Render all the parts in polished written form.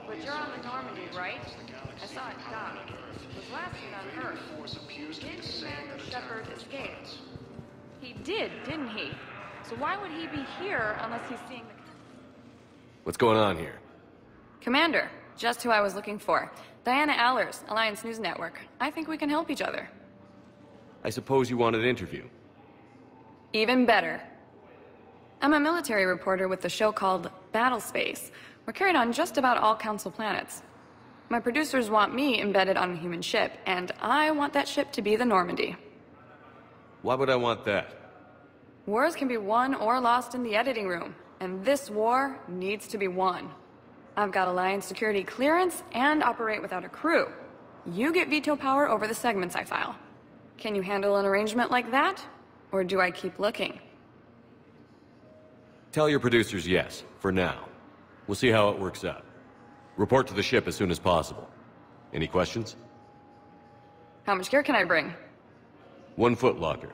But you're on the Normandy, right? I saw it dock. It was last seen on Earth. Did Commander Shepard escape? He did, didn't he? So why would he be here unless he's seeing the... What's going on here? Commander, just who I was looking for. Diana Allers, Alliance News Network. I think we can help each other. I suppose you want an interview? Even better. I'm a military reporter with the show called Battlespace. We're carried on just about all Council planets. My producers want me embedded on a human ship, and I want that ship to be the Normandy. Why would I want that? Wars can be won or lost in the editing room, and this war needs to be won. I've got Alliance security clearance and operate without a crew. You get veto power over the segments I file. Can you handle an arrangement like that? Or do I keep looking? Tell your producers yes, for now. We'll see how it works out. Report to the ship as soon as possible. Any questions? How much gear can I bring? 1 foot locker.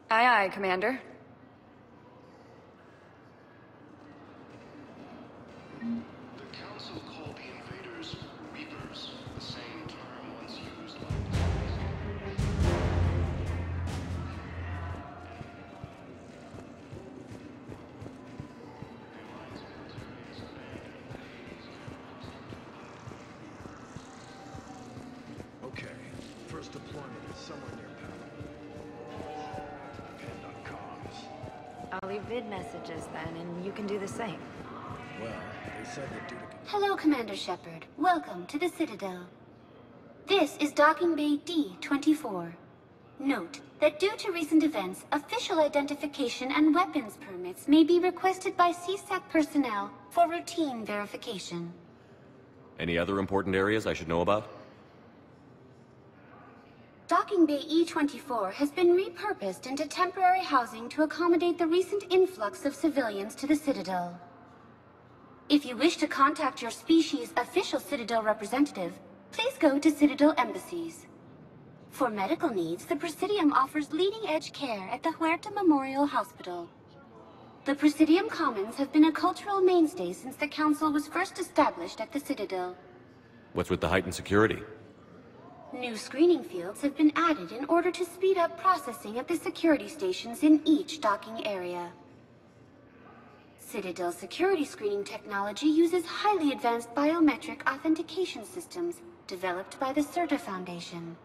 Aye, aye, Commander. The Council called the invaders Reapers, the same term once used by Okay, first deployment is somewhere near Palo. Depend on comms. I'll leave vid messages then, and you can do the same. Well, they said that due to... Hello, Commander Shepard. Welcome to the Citadel. This is Docking Bay D-24. Note that due to recent events, official identification and weapons permits may be requested by CSAC personnel for routine verification. Any other important areas I should know about? Docking Bay E-24 has been repurposed into temporary housing to accommodate the recent influx of civilians to the Citadel. If you wish to contact your species' official Citadel representative, please go to Citadel embassies. For medical needs, the Presidium offers leading-edge care at the Huerta Memorial Hospital. The Presidium Commons have been a cultural mainstay since the Council was first established at the Citadel. What's with the heightened security? New screening fields have been added in order to speed up processing at the security stations in each docking area. Citadel security screening technology uses highly advanced biometric authentication systems developed by the CERTA Foundation.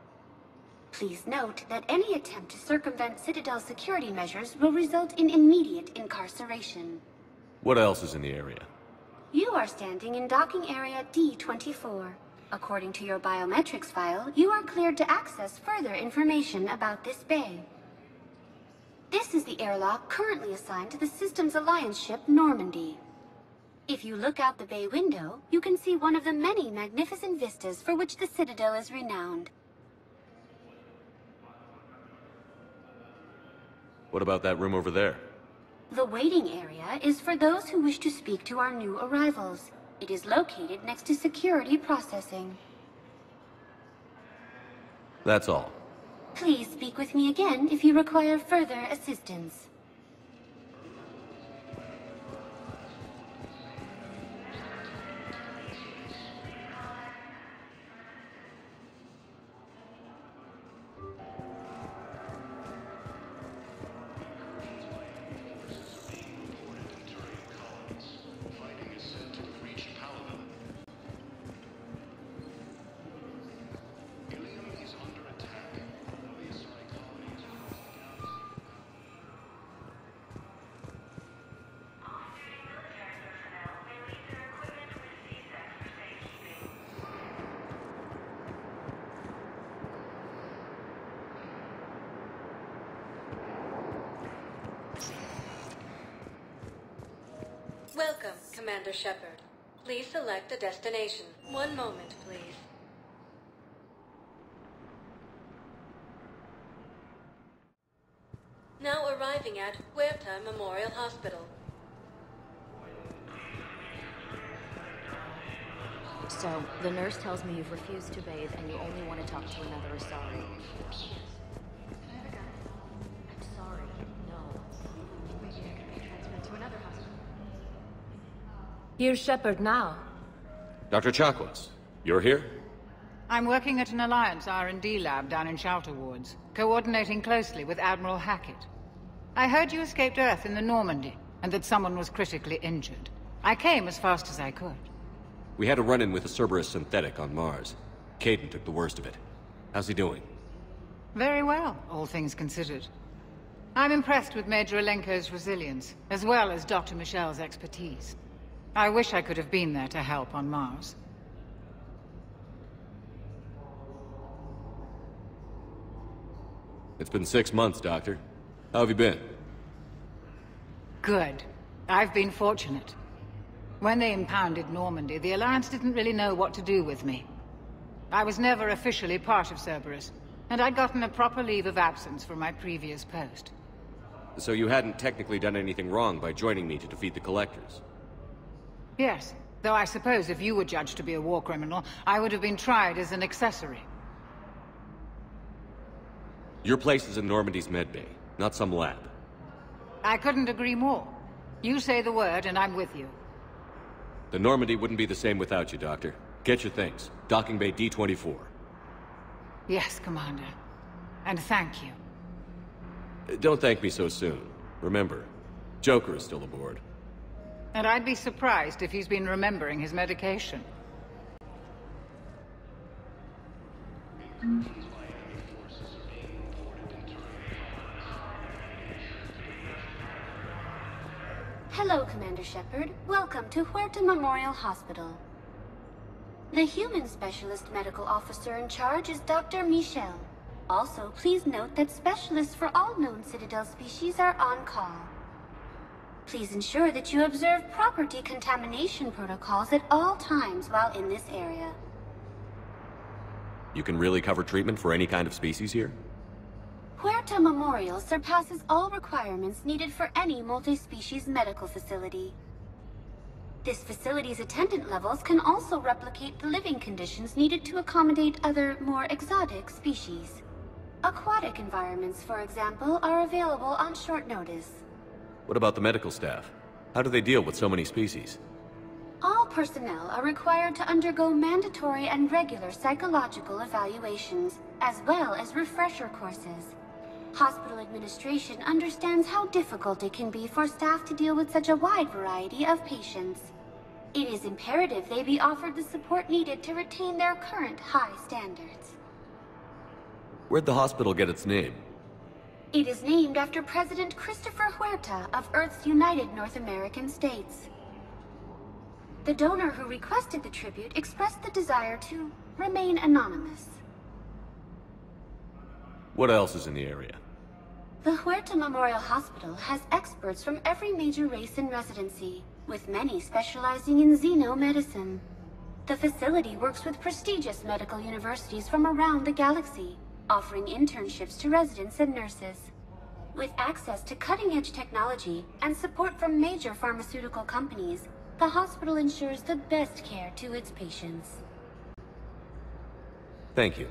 Please note that any attempt to circumvent Citadel security measures will result in immediate incarceration. What else is in the area? You are standing in docking area D-24. According to your biometrics file, you are cleared to access further information about this bay. This is the airlock currently assigned to the Systems Alliance ship Normandy. If you look out the bay window, you can see one of the many magnificent vistas for which the Citadel is renowned. What about that room over there? The waiting area is for those who wish to speak to our new arrivals. It is located next to security processing. That's all. Please speak with me again if you require further assistance. Welcome, Commander Shepard. Please select a destination. One moment, please. Now arriving at Huerta Memorial Hospital. So, the nurse tells me you've refused to bathe and you only want to talk to another Asari. I'm sorry, no. Maybe I could be transferred to another hospital. Here's Shepard now. Dr. Chakwas, you're here? I'm working at an Alliance R&D lab down in Shelter Wards, coordinating closely with Admiral Hackett. I heard you escaped Earth in the Normandy, and that someone was critically injured. I came as fast as I could. We had a run-in with a Cerberus synthetic on Mars. Kaidan took the worst of it. How's he doing? Very well, all things considered. I'm impressed with Major Alenko's resilience, as well as Dr. Michel's expertise. I wish I could have been there to help on Mars. It's been 6 months, Doctor. How have you been? Good. I've been fortunate. When they impounded Normandy, the Alliance didn't really know what to do with me. I was never officially part of Cerberus, and I'd gotten a proper leave of absence from my previous post. So you hadn't technically done anything wrong by joining me to defeat the Collectors? Yes, though I suppose if you were judged to be a war criminal, I would have been tried as an accessory. Your place is in Normandy's medbay, not some lab. I couldn't agree more. You say the word, and I'm with you. The Normandy wouldn't be the same without you, Doctor. Get your things. Docking Bay D-24. Yes, Commander. And thank you. Don't thank me so soon. Remember, Joker is still aboard. And I'd be surprised if he's been remembering his medication. Hello, Commander Shepard. Welcome to Huerta Memorial Hospital. The human specialist medical officer in charge is Dr. Michel. Also, please note that specialists for all known Citadel species are on call. Please ensure that you observe proper decontamination protocols at all times while in this area. You can really cover treatment for any kind of species here? Huerta Memorial surpasses all requirements needed for any multi-species medical facility. This facility's attendant levels can also replicate the living conditions needed to accommodate other, more exotic species. Aquatic environments, for example, are available on short notice. What about the medical staff? How do they deal with so many species? All personnel are required to undergo mandatory and regular psychological evaluations, as well as refresher courses. Hospital administration understands how difficult it can be for staff to deal with such a wide variety of patients. It is imperative they be offered the support needed to retain their current high standards. Where'd the hospital get its name? It is named after President Christopher Huerta of Earth's United North American States. The donor who requested the tribute expressed the desire to remain anonymous. What else is in the area? The Huerta Memorial Hospital has experts from every major race in residency, with many specializing in xenomedicine. The facility works with prestigious medical universities from around the galaxy, offering internships to residents and nurses. With access to cutting-edge technology and support from major pharmaceutical companies, the hospital ensures the best care to its patients. Thank you.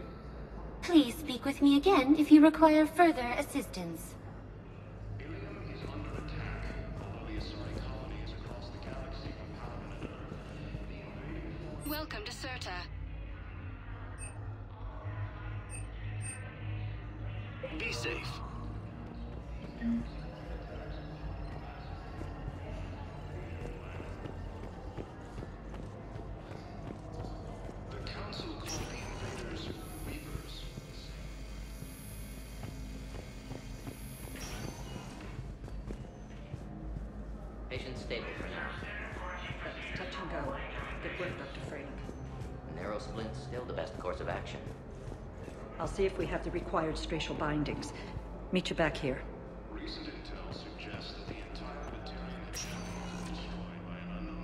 Please speak with me again if you require further assistance. Ilium is under attack, although the Asari colonies across the galaxy from Paladin and Earth. The invading Welcome to Serta. Be safe. The Council called the invaders Reapers. Patient stable for now. Touch and go. Good work, Dr. Frank. Narrow splint's still the best course of action. I'll see if we have the required spatial bindings. Meet you back here. Recent intel suggests that the entire Batarian was destroyed by an unknown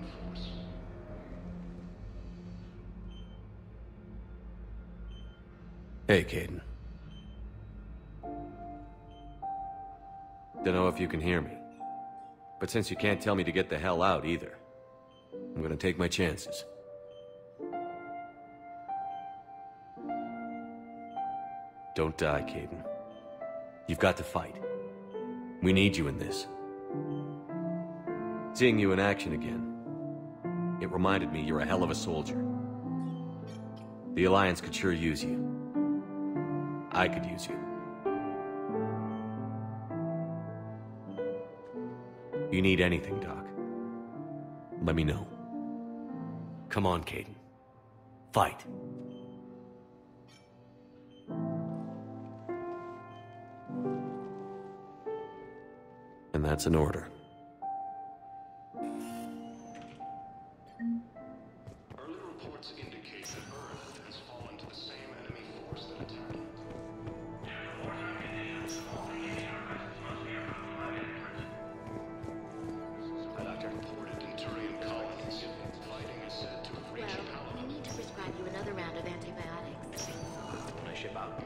Hey, Kaidan. Don't know if you can hear me. But since you can't tell me to get the hell out either, I'm gonna take my chances. Don't die, Kaidan. You've got to fight. We need you in this. Seeing you in action again, it reminded me you're a hell of a soldier. The Alliance could sure use you. I could use you. You need anything, Doc, let me know. Come on, Kaidan. Fight. And that's an order. Early reports indicate that Earth has fallen to the same enemy force that attacked it. Reported in Turian colonies. Fighting is said to have reached Well, we need to prescribe you another round of antibiotics. When I ship out.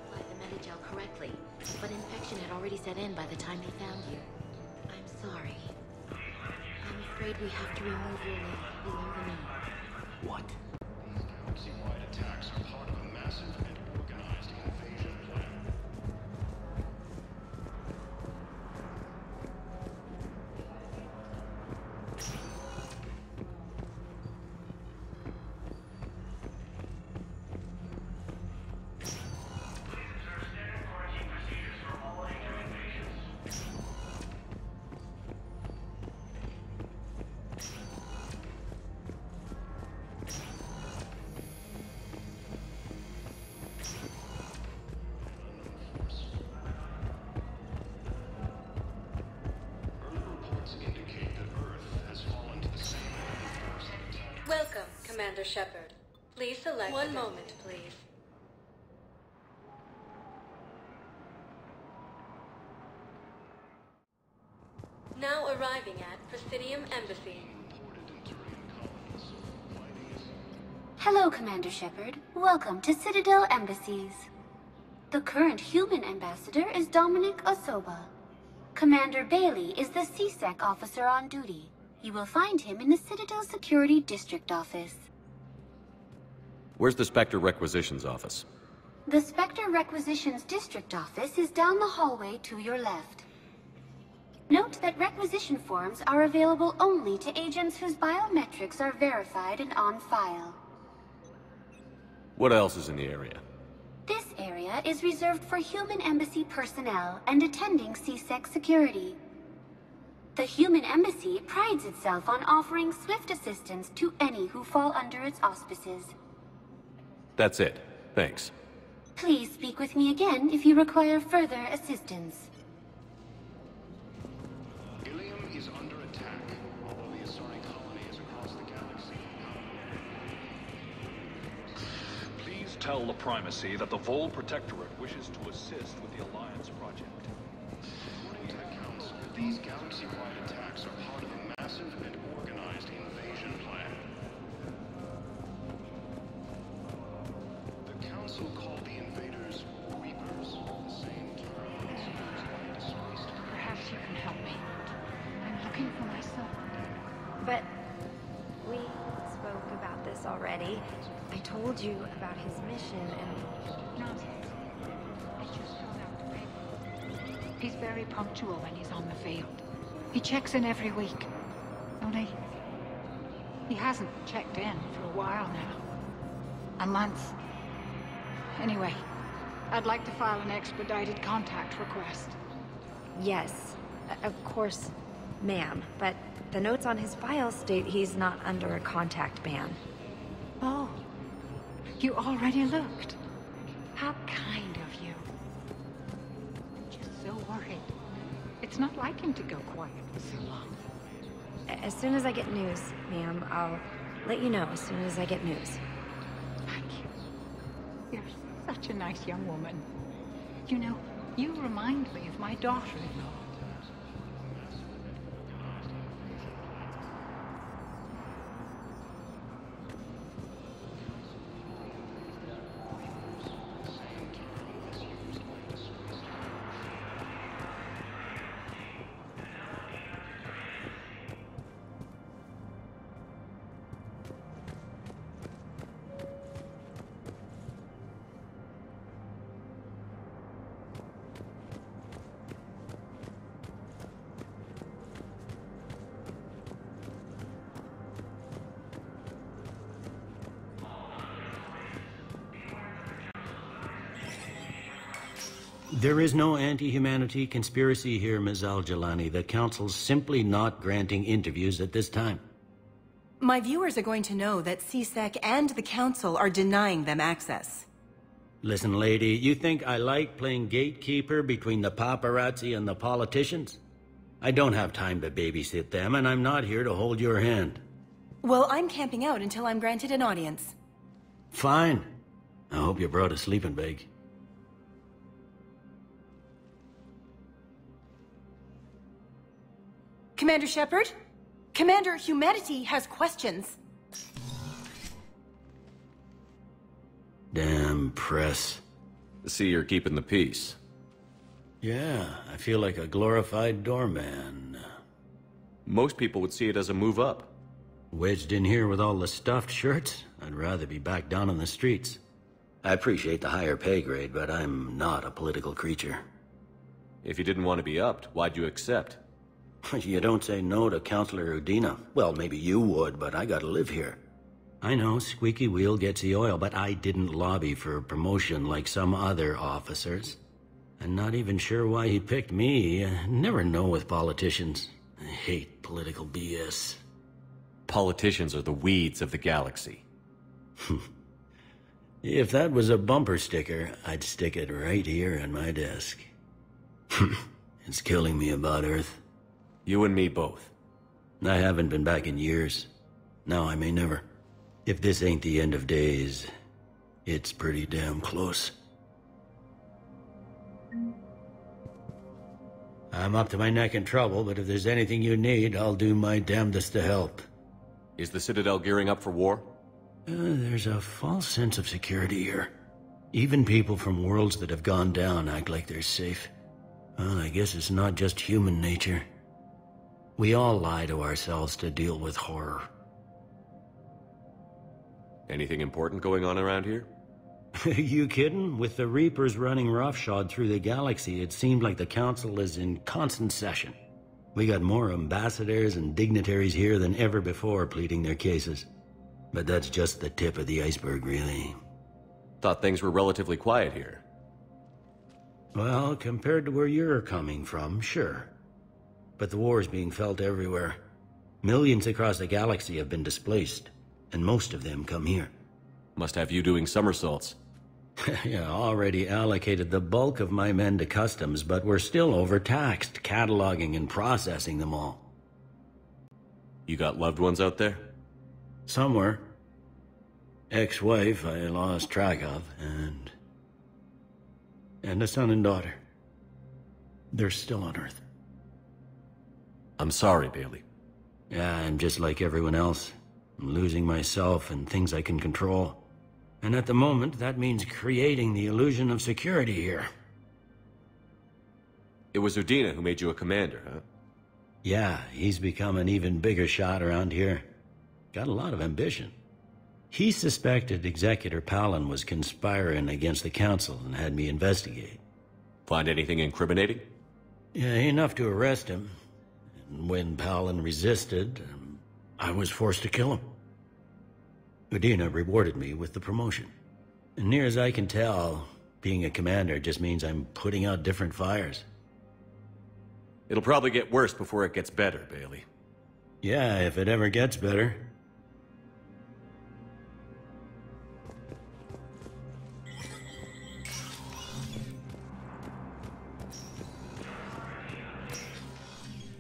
By the Medigel correctly, but infection had already set in by the time they found you. I'm sorry. I'm afraid we have to remove your leg below the knee. What? These galaxy-wide attacks are part of a massive and organized invasion plan. Welcome, Commander Shepard. Please select one moment, please. Now arriving at Presidium Embassy. Hello, Commander Shepard. Welcome to Citadel Embassies. The current human ambassador is Dominic Osoba. Commander Bailey is the CSEC officer on duty. You will find him in the Citadel Security District Office. Where's the Spectre Requisitions Office? The Spectre Requisitions District Office is down the hallway to your left. Note that requisition forms are available only to agents whose biometrics are verified and on file. What else is in the area? This area is reserved for human embassy personnel and attending CSEC security. The human embassy prides itself on offering swift assistance to any who fall under its auspices. That's it. Thanks. Please speak with me again if you require further assistance. Ilium is under attack, although the Asari colony is across the galaxy. Please tell the Primacy that the Vol Protectorate wishes to assist with the Alliance project. According to the Council, these galaxy-wide attacks are part of a massive and organized invasion plan. The Council called the invaders Reapers, the same term that's used by the Asari state. Perhaps you can help me. I'm looking for my son. But we spoke about this already. I told you about his mission and... Nonsense. I just filled out the paper. He's very punctual when he's on the field. He checks in every week. Only... he hasn't checked in for a while now. A month. Anyway, I'd like to file an expedited contact request. Yes, of course, ma'am. But the notes on his file state he's not under a contact ban. Oh. You already looked. How kind of you. I'm just so worried. It's not like him to go quiet for so long. As soon as I get news, ma'am, I'll let you know as soon as I get news. Thank you. You're such a nice young woman. You know, you remind me of my daughter-in-law. There is no anti-humanity conspiracy here, Ms. Al-Jalani. The Council's simply not granting interviews at this time. My viewers are going to know that CSEC and the Council are denying them access. Listen, lady, you think I like playing gatekeeper between the paparazzi and the politicians? I don't have time to babysit them, and I'm not here to hold your hand. Well, I'm camping out until I'm granted an audience. Fine. I hope you brought a sleeping bag. Commander Shepard? Commander, humanity has questions. Damn press. See, you're keeping the peace. Yeah, I feel like a glorified doorman. Most people would see it as a move up. Wedged in here with all the stuffed shirts, I'd rather be back down on the streets. I appreciate the higher pay grade, but I'm not a political creature. If you didn't want to be upped, why'd you accept? You don't say no to Counselor Udina. Well, maybe you would, but I gotta live here. I know, squeaky wheel gets the oil, but I didn't lobby for a promotion like some other officers. I'm not even sure why he picked me. Never know with politicians. I hate political BS. Politicians are the weeds of the galaxy. If that was a bumper sticker, I'd stick it right here on my desk. It's killing me about Earth. You and me both. I haven't been back in years. Now I may never. If this ain't the end of days, it's pretty damn close. I'm up to my neck in trouble, but if there's anything you need, I'll do my damnedest to help. Is the Citadel gearing up for war? There's a false sense of security here. Even people from worlds that have gone down act like they're safe. Well, I guess it's not just human nature. We all lie to ourselves to deal with horror. Anything important going on around here? You kidding? With the Reapers running roughshod through the galaxy, it seemed like the Council is in constant session. We got more ambassadors and dignitaries here than ever before pleading their cases. But that's just the tip of the iceberg, really. Thought things were relatively quiet here. Well, compared to where you're coming from, sure. But the war is being felt everywhere. Millions across the galaxy have been displaced, and most of them come here. Must have you doing somersaults. Yeah, already allocated the bulk of my men to customs, but we're still overtaxed, cataloging and processing them all. You got loved ones out there? Somewhere. Ex-wife I lost track of, and a son and daughter. They're still on Earth. I'm sorry, Bailey. Yeah, I'm just like everyone else. I'm losing myself and things I can control. And at the moment, that means creating the illusion of security here. It was Udina who made you a commander, huh? Yeah, he's become an even bigger shot around here. Got a lot of ambition. He suspected Executor Palin was conspiring against the Council and had me investigate. Find anything incriminating? Yeah, enough to arrest him. And when Palin resisted, I was forced to kill him. Udina rewarded me with the promotion. And near as I can tell, being a commander just means I'm putting out different fires. It'll probably get worse before it gets better, Bailey. Yeah, if it ever gets better.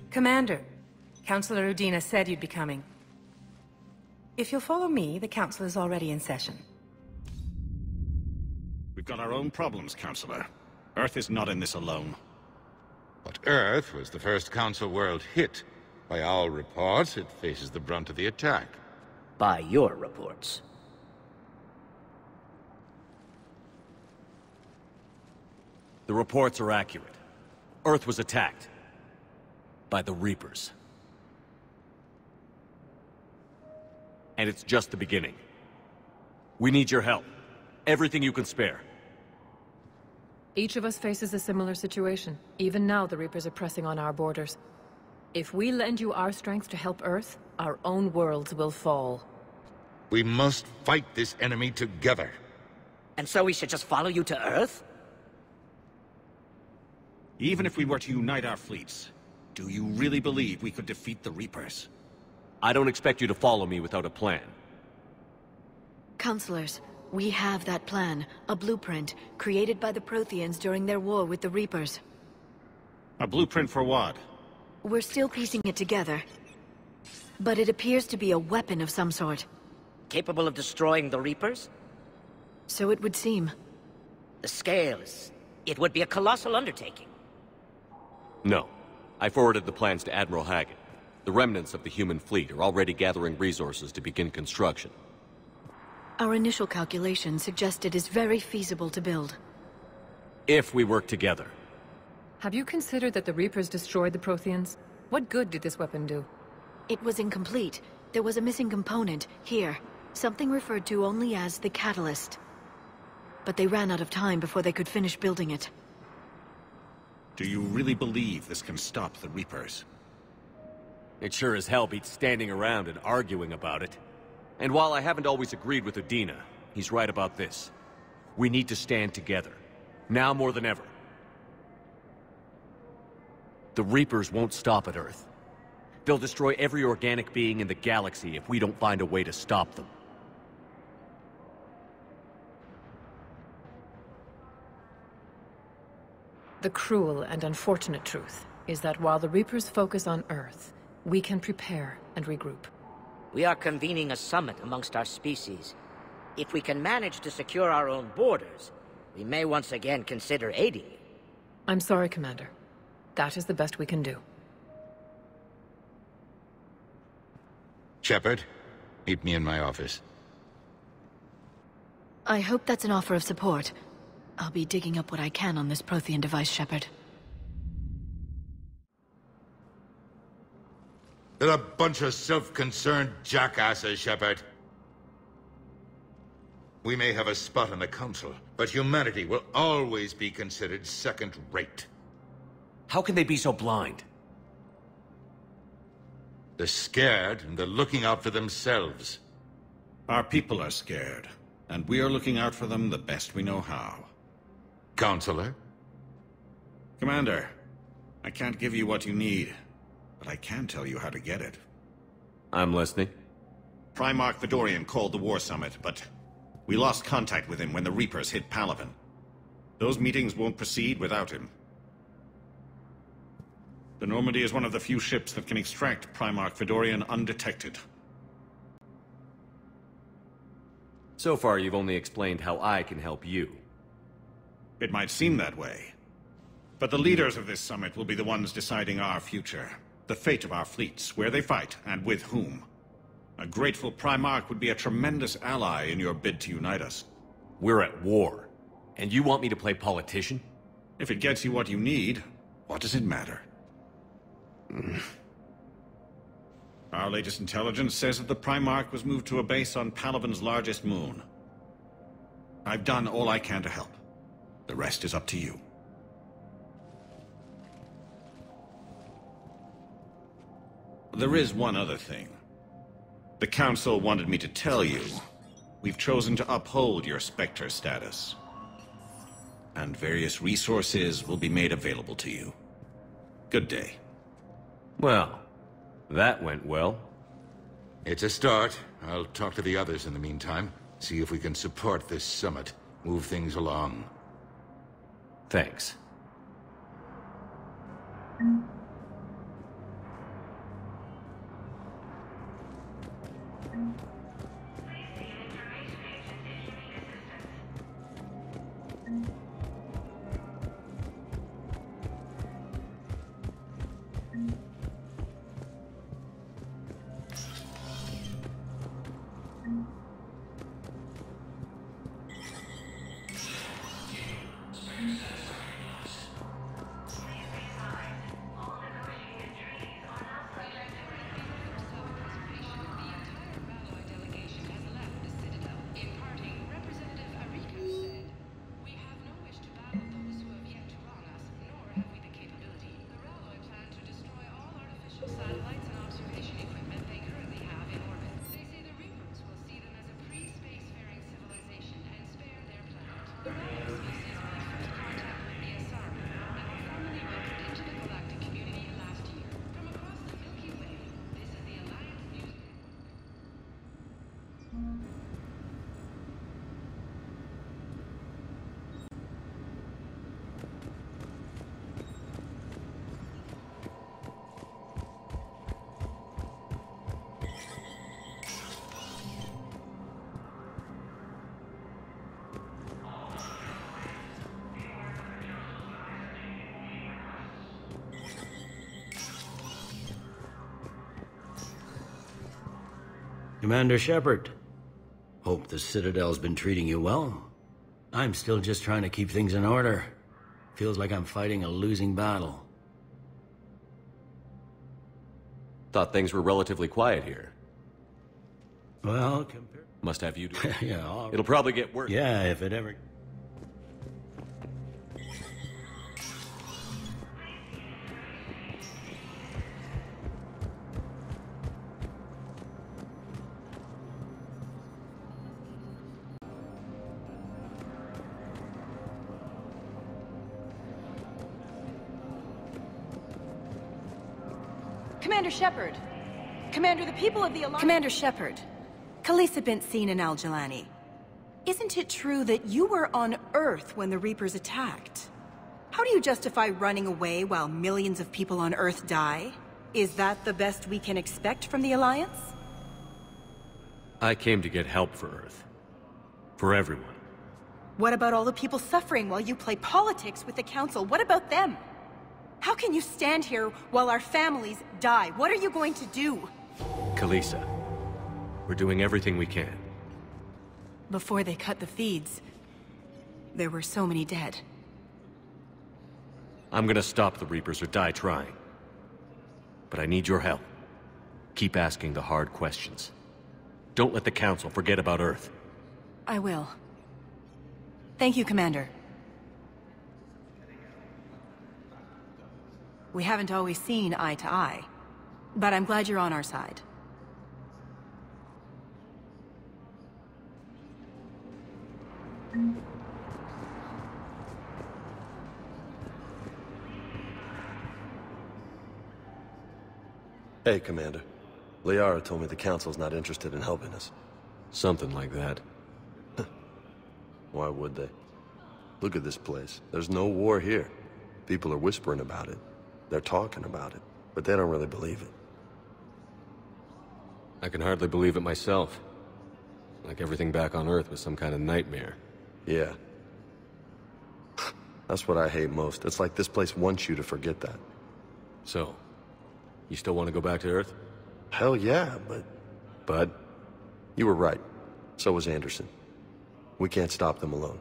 Commander, Councillor Udina said you'd be coming. If you'll follow me, the Council is already in session. We've got our own problems, Councillor. Earth is not in this alone. But Earth was the first Council world hit. By all reports, it faces the brunt of the attack. By your reports. The reports are accurate. Earth was attacked. By the Reapers. And it's just the beginning. We need your help. Everything you can spare. Each of us faces a similar situation. Even now, the Reapers are pressing on our borders. If we lend you our strength to help Earth, our own worlds will fall. We must fight this enemy together. And so we should just follow you to Earth? Even if we were to unite our fleets, do you really believe we could defeat the Reapers? I don't expect you to follow me without a plan. Counselors, we have that plan. A blueprint, created by the Protheans during their war with the Reapers. A blueprint for what? We're still piecing it together. But it appears to be a weapon of some sort. Capable of destroying the Reapers? So it would seem. The scales. It would be a colossal undertaking. No. I forwarded the plans to Admiral Haggett. The remnants of the human fleet are already gathering resources to begin construction. Our initial calculations suggest it is very feasible to build. If we work together. Have you considered that the Reapers destroyed the Protheans? What good did this weapon do? It was incomplete. There was a missing component, here. Something referred to only as the Catalyst. But they ran out of time before they could finish building it. Do you really believe this can stop the Reapers? It sure as hell beats standing around and arguing about it. And while I haven't always agreed with Udina, he's right about this. We need to stand together. Now more than ever. The Reapers won't stop at Earth. They'll destroy every organic being in the galaxy if we don't find a way to stop them. The cruel and unfortunate truth is that while the Reapers focus on Earth, we can prepare and regroup. We are convening a summit amongst our species. If we can manage to secure our own borders, we may once again consider aiding you. I'm sorry, Commander. That is the best we can do. Shepard, meet me in my office. I hope that's an offer of support. I'll be digging up what I can on this Prothean device, Shepard. They're a bunch of self-concerned jackasses, Shepard. We may have a spot on the Council, but humanity will always be considered second-rate. How can they be so blind? They're scared, and they're looking out for themselves. Our people are scared, and we are looking out for them the best we know how. Counselor? Commander, I can't give you what you need, but I can tell you how to get it. I'm listening. Primarch Fedorian called the War Summit, but we lost contact with him when the Reapers hit Palaven. Those meetings won't proceed without him. The Normandy is one of the few ships that can extract Primarch Fedorian undetected. So far, you've only explained how I can help you. It might seem that way. But the leaders of this summit will be the ones deciding our future. The fate of our fleets, where they fight, and with whom. A grateful Primarch would be a tremendous ally in your bid to unite us. We're at war. And you want me to play politician? If it gets you what you need, what does it matter? Our latest intelligence says that the Primarch was moved to a base on Palaven's largest moon. I've done all I can to help. The rest is up to you. There is one other thing. The Council wanted me to tell you, we've chosen to uphold your Spectre status. And various resources will be made available to you. Good day. Well, that went well. It's a start. I'll talk to the others in the meantime. See if we can support this summit. Move things along. Thanks. Commander Shepard. Hope the Citadel's been treating you well. I'm still just trying to keep things in order. Feels like I'm fighting a losing battle. Thought things were relatively quiet here. Well, must have you do it. Yeah, It'll probably get worse. Yeah, if it ever... Commander Shepard! Commander, the people of the Alliance... Commander Shepard, Khalisah bint Sin and Al-Jalani. Isn't it true that you were on Earth when the Reapers attacked? How do you justify running away while millions of people on Earth die? Is that the best we can expect from the Alliance? I came to get help for Earth. For everyone. What about all the people suffering while you play politics with the Council? What about them? How can you stand here while our families die? What are you going to do? Khalisah, we're doing everything we can. Before they cut the feeds, there were so many dead. I'm gonna stop the Reapers or die trying. But I need your help. Keep asking the hard questions. Don't let the Council forget about Earth. I will. Thank you, Commander. We haven't always seen eye to eye, but I'm glad you're on our side. Hey, Commander. Liara told me the Council's not interested in helping us. Something like that. Why would they? Look at this place. There's no war here. People are whispering about it. They're talking about it, but they don't really believe it. I can hardly believe it myself. Like everything back on Earth was some kind of nightmare. Yeah. That's what I hate most. It's like this place wants you to forget that. So, you still want to go back to Earth? Hell yeah, but... Bud, you were right. So was Anderson. We can't stop them alone.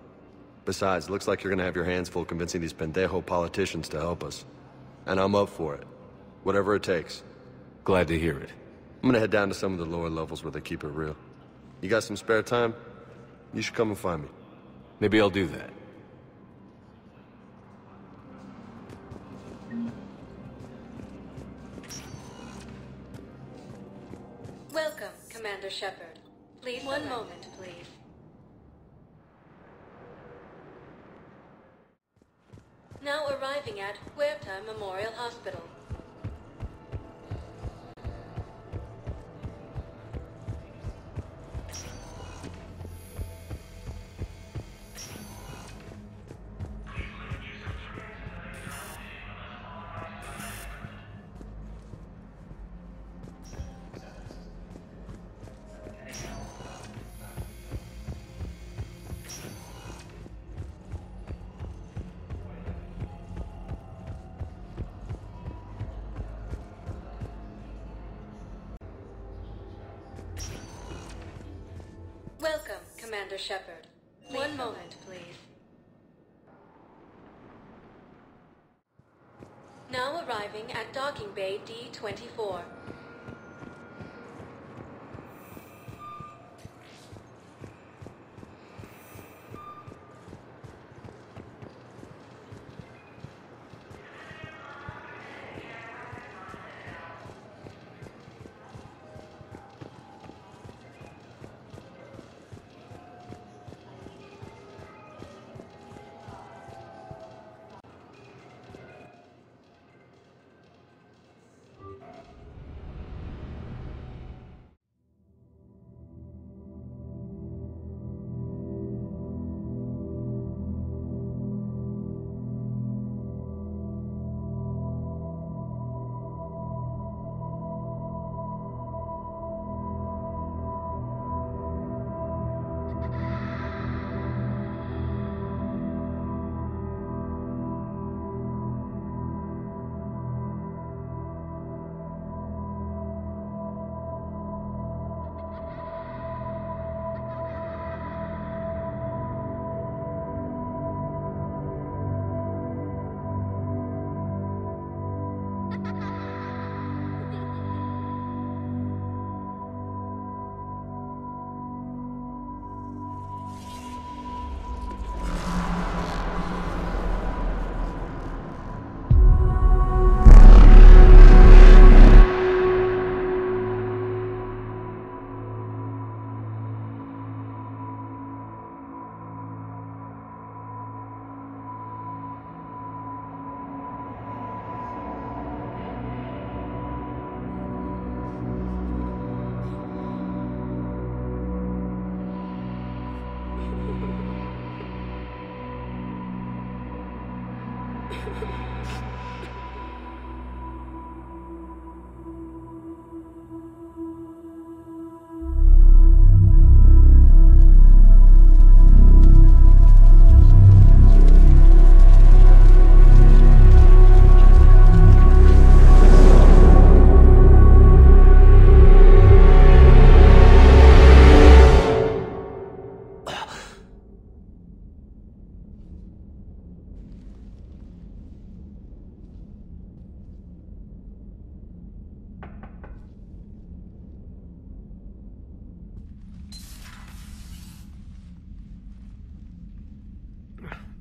Besides, looks like you're gonna have your hands full convincing these pendejo politicians to help us. And I'm up for it. Whatever it takes. Glad to hear it. I'm gonna head down to some of the lower levels where they keep it real. You got some spare time? You should come and find me. Maybe I'll do that. Welcome, Commander Shepard. Please, one moment, please. Now arriving at Huerta Memorial Hospital. Welcome, Commander Shepard. One moment, please. Now arriving at Docking Bay D-24.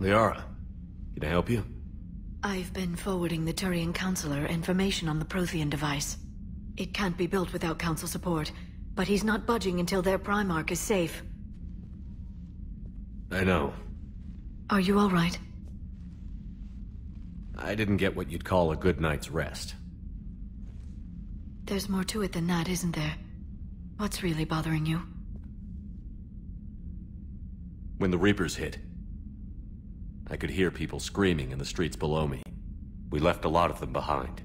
Liara, can I help you? I've been forwarding the Turian Counselor information on the Prothean device. It can't be built without Council support, but he's not budging until their Primarch is safe. I know. Are you all right? I didn't get what you'd call a good night's rest. There's more to it than that, isn't there? What's really bothering you? When the Reapers hit, I could hear people screaming in the streets below me. We left a lot of them behind.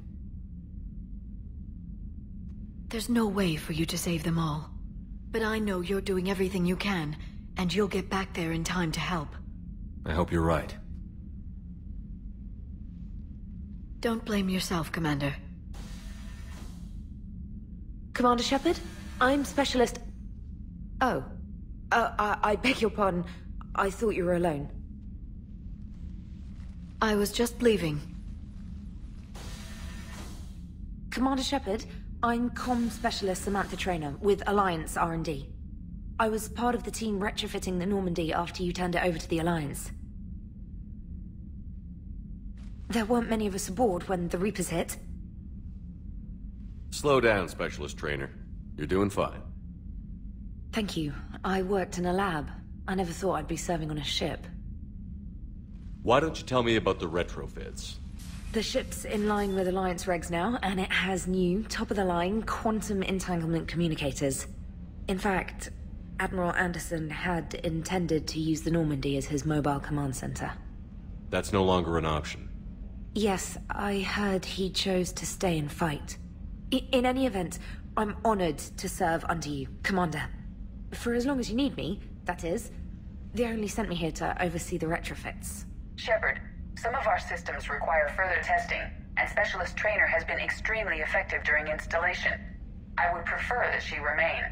There's no way for you to save them all. But I know you're doing everything you can, and you'll get back there in time to help. I hope you're right. Don't blame yourself, Commander. Commander Shepard? I'm Specialist... Oh. I beg your pardon. I thought you were alone. I was just leaving. Commander Shepard, I'm Comm Specialist Samantha Traynor with Alliance R&D. I was part of the team retrofitting the Normandy after you turned it over to the Alliance. There weren't many of us aboard when the Reapers hit. Slow down, Specialist Traynor. You're doing fine. Thank you. I worked in a lab. I never thought I'd be serving on a ship. Why don't you tell me about the retrofits? The ship's in line with Alliance regs now, and it has new, top-of-the-line, quantum entanglement communicators. In fact, Admiral Anderson had intended to use the Normandy as his mobile command center. That's no longer an option. Yes, I heard he chose to stay and fight. In any event, I'm honored to serve under you, Commander. For as long as you need me, that is. They only sent me here to oversee the retrofits. Shepard, some of our systems require further testing, and Specialist Traynor has been extremely effective during installation. I would prefer that she remain.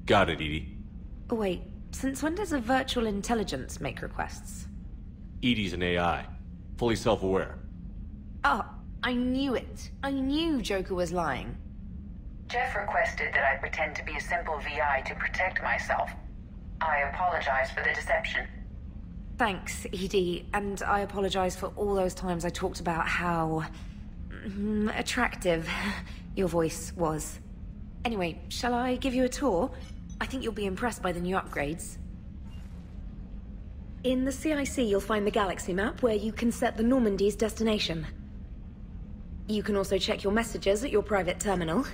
Got it, EDI. Oh, wait, since when does a virtual intelligence make requests? EDI's an AI. Fully self-aware. Oh, I knew it. I knew Joker was lying. Jeff requested that I pretend to be a simple VI to protect myself. I apologize for the deception. Thanks, EDI, and I apologize for all those times I talked about how... attractive your voice was. Anyway, shall I give you a tour? I think you'll be impressed by the new upgrades. In the CIC, you'll find the galaxy map where you can set the Normandy's destination. You can also check your messages at your private terminal.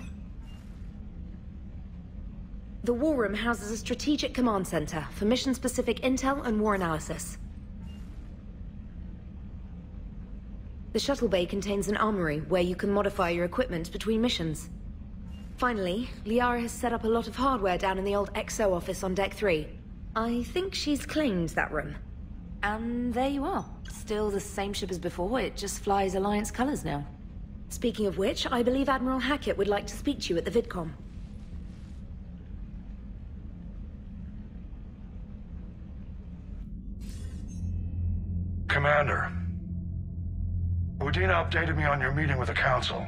The War Room houses a strategic command center for mission-specific intel and war analysis. The shuttle bay contains an armory where you can modify your equipment between missions. Finally, Liara has set up a lot of hardware down in the old XO office on Deck 3. I think she's claimed that room. And there you are. Still the same ship as before, it just flies Alliance colors now. Speaking of which, I believe Admiral Hackett would like to speak to you at the VidCom. Commander, Udina updated me on your meeting with the Council.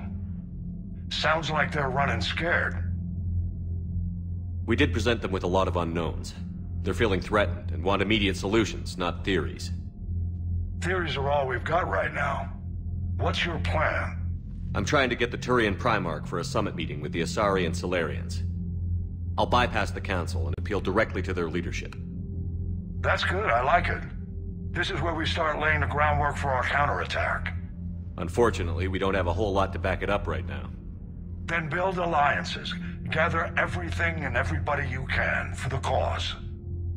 Sounds like they're running scared. We did present them with a lot of unknowns. They're feeling threatened and want immediate solutions, not theories. Theories are all we've got right now. What's your plan? I'm trying to get the Turian Primarch for a summit meeting with the Asari and Salarians. I'll bypass the Council and appeal directly to their leadership. That's good, I like it. This is where we start laying the groundwork for our counterattack. Unfortunately, we don't have a whole lot to back it up right now. Then build alliances. Gather everything and everybody you can for the cause.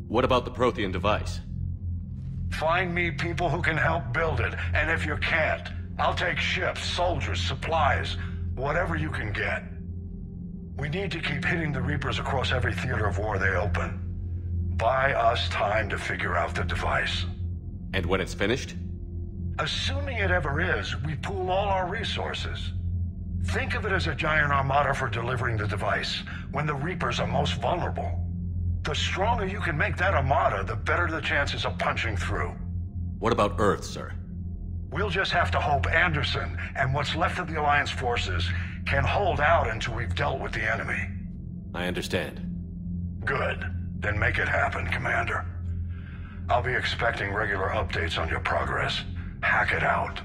What about the Prothean device? Find me people who can help build it, and if you can't, I'll take ships, soldiers, supplies, whatever you can get. We need to keep hitting the Reapers across every theater of war they open. Buy us time to figure out the device. And when it's finished? Assuming it ever is, we pool all our resources. Think of it as a giant armada for delivering the device, when the Reapers are most vulnerable. The stronger you can make that armada, the better the chances of punching through. What about Earth, sir? We'll just have to hope Anderson, and what's left of the Alliance forces, can hold out until we've dealt with the enemy. I understand. Good. Then make it happen, Commander. I'll be expecting regular updates on your progress. Hack it out.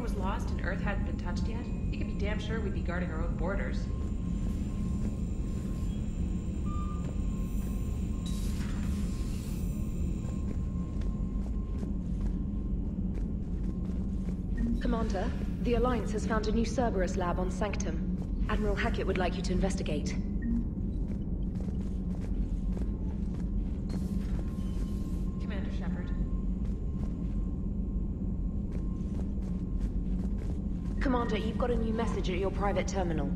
Was lost and Earth hadn't been touched yet, you could be damn sure we'd be guarding our own borders. Commander, the Alliance has found a new Cerberus lab on Sanctum. Admiral Hackett would like you to investigate. Commander Shepard. Commander, you've got a new message at your private terminal.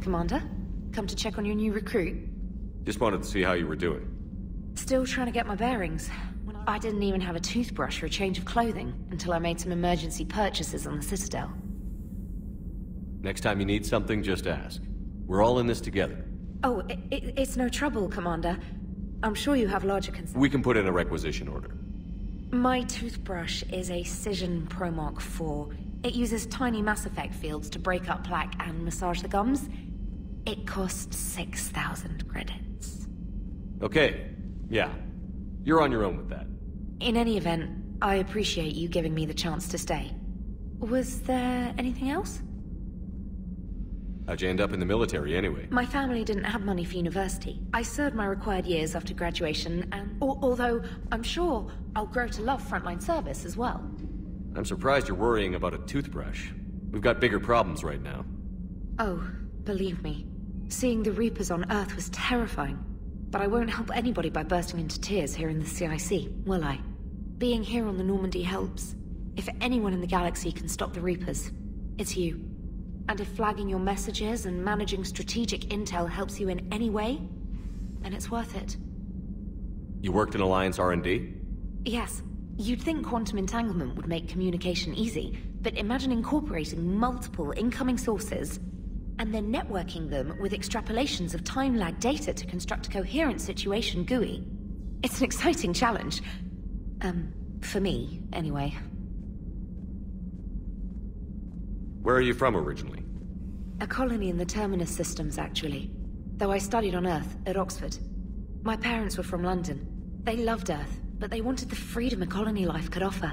Commander, come to check on your new recruit. Just wanted to see how you were doing. Still trying to get my bearings. I didn't even have a toothbrush or a change of clothing until I made some emergency purchases on the Citadel. Next time you need something, just ask. We're all in this together. Oh, it's no trouble, Commander. I'm sure you have larger concerns. We can put in a requisition order. My toothbrush is a Cision Pro Mark IV. It uses tiny Mass Effect fields to break up plaque and massage the gums. It costs 6,000 credits. Okay, yeah. You're on your own with that. In any event, I appreciate you giving me the chance to stay. Was there anything else? How'd you end up in the military anyway? My family didn't have money for university. I served my required years after graduation, and although I'm sure I'll grow to love frontline service as well. I'm surprised you're worrying about a toothbrush. We've got bigger problems right now. Oh, believe me. Seeing the Reapers on Earth was terrifying. But I won't help anybody by bursting into tears here in the CIC, will I? Being here on the Normandy helps. If anyone in the galaxy can stop the Reapers, it's you. And if flagging your messages and managing strategic intel helps you in any way, then it's worth it. You worked in Alliance R&D? Yes. You'd think quantum entanglement would make communication easy, but imagine incorporating multiple incoming sources and then networking them with extrapolations of time-lag data to construct a coherent situation GUI. It's an exciting challenge. For me, anyway. Where are you from originally? A colony in the Terminus systems, actually. Though I studied on Earth, at Oxford. My parents were from London. They loved Earth, but they wanted the freedom a colony life could offer.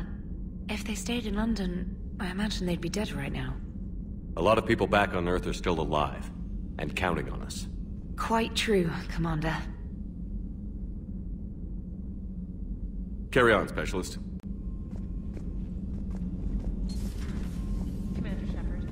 If they stayed in London, I imagine they'd be dead right now. A lot of people back on Earth are still alive, and counting on us. Quite true, Commander. Carry on, Specialist. Commander Shepard.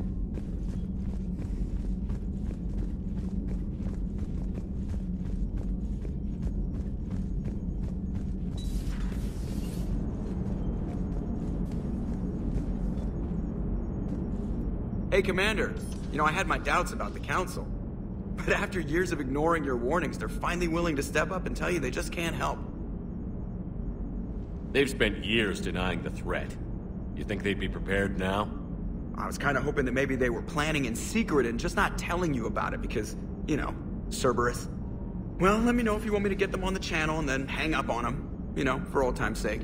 Hey, Commander. You know, I had my doubts about the Council. But after years of ignoring your warnings, they're finally willing to step up and tell you they just can't help. They've spent years denying the threat. You think they'd be prepared now? I was kind of hoping that maybe they were planning in secret and just not telling you about it because, you know, Cerberus. Well, let me know if you want me to get them on the channel and then hang up on them. You know, for old time's sake.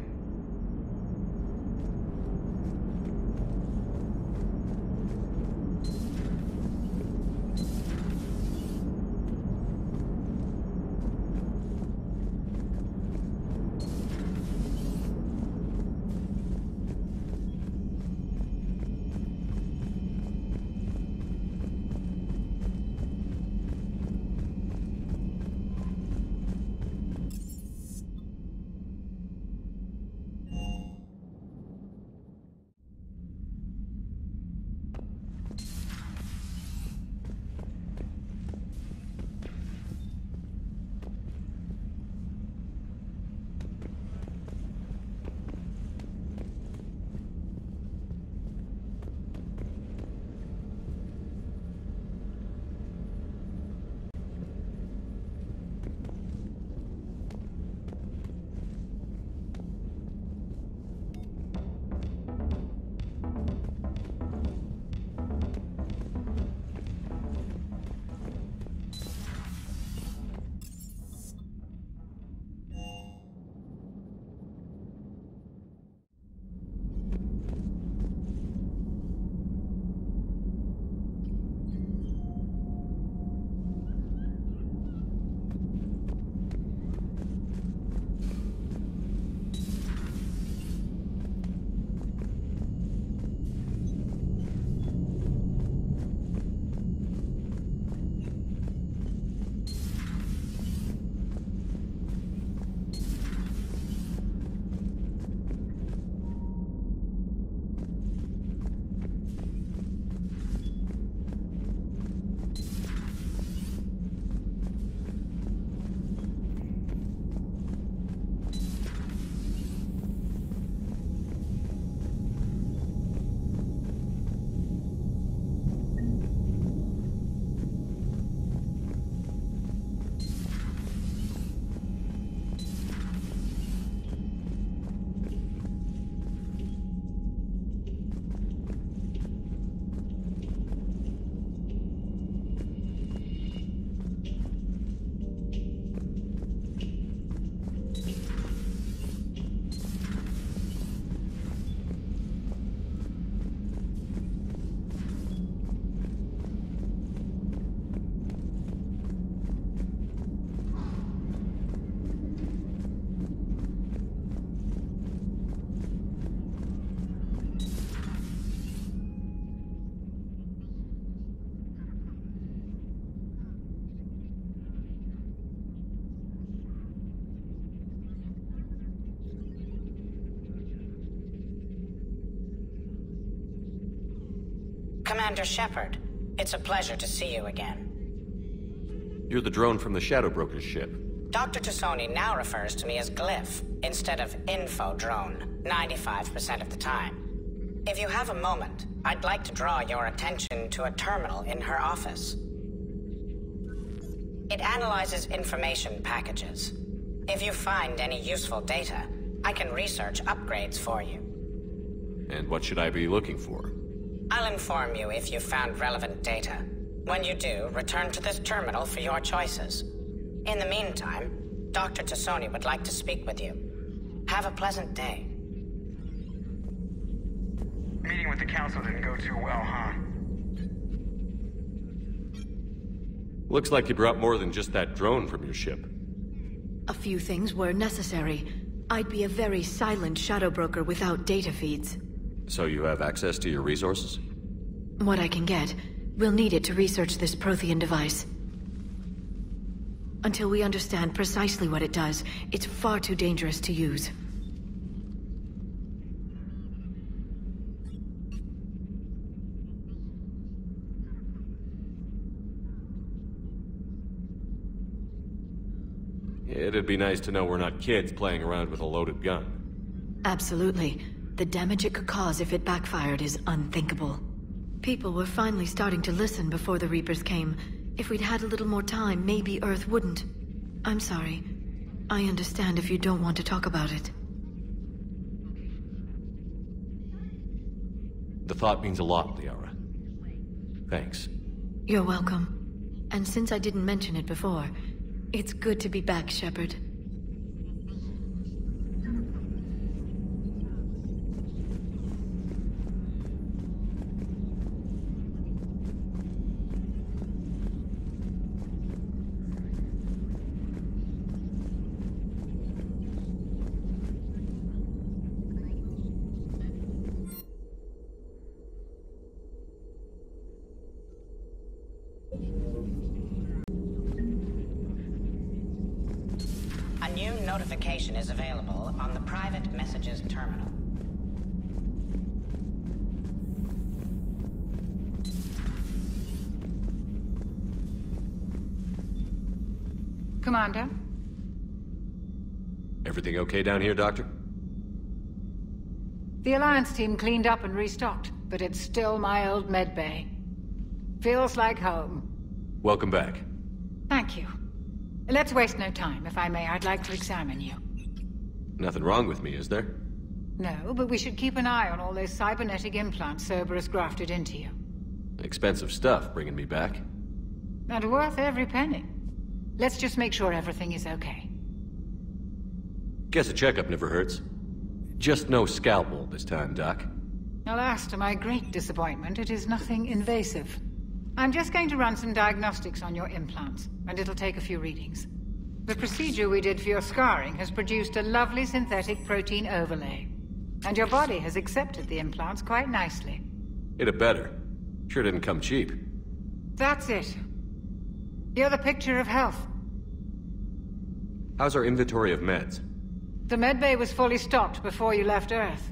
Commander Shepard, it's a pleasure to see you again. You're the drone from the Shadow Broker's ship. Dr. Tassoni now refers to me as Glyph, instead of Info Drone, 95% of the time. If you have a moment, I'd like to draw your attention to a terminal in her office. It analyzes information packages. If you find any useful data, I can research upgrades for you. And what should I be looking for? I'll inform you if you've found relevant data. When you do, return to this terminal for your choices. In the meantime, Dr. Tassoni would like to speak with you. Have a pleasant day. Meeting with the council didn't go too well, huh? Looks like you brought more than just that drone from your ship. A few things were necessary. I'd be a very silent shadow broker without data feeds. So you have access to your resources? What I can get. We'll need it to research this Prothean device. Until we understand precisely what it does, it's far too dangerous to use. It'd be nice to know we're not kids playing around with a loaded gun. Absolutely. The damage it could cause if it backfired is unthinkable. People were finally starting to listen before the Reapers came. If we'd had a little more time, maybe Earth wouldn't. I'm sorry. I understand if you don't want to talk about it. The thought means a lot, Liara. Thanks. You're welcome. And since I didn't mention it before, it's good to be back, Shepard. A new notification is available on the private messages terminal. Commander? Everything okay down here, Doctor? The Alliance team cleaned up and restocked, but it's still my old medbay. Feels like home. Welcome back. Thank you. Let's waste no time. If I may, I'd like to examine you. Nothing wrong with me, is there? No, but we should keep an eye on all those cybernetic implants Cerberus grafted into you. Expensive stuff bringing me back. And worth every penny. Let's just make sure everything is okay. Guess a checkup never hurts. Just no scalpel this time, Doc. Alas, to my great disappointment, it is nothing invasive. I'm just going to run some diagnostics on your implants, and it'll take a few readings. The procedure we did for your scarring has produced a lovely synthetic protein overlay. And your body has accepted the implants quite nicely. It had better. Sure didn't come cheap. That's it. You're the picture of health. How's our inventory of meds? The medbay was fully stocked before you left Earth.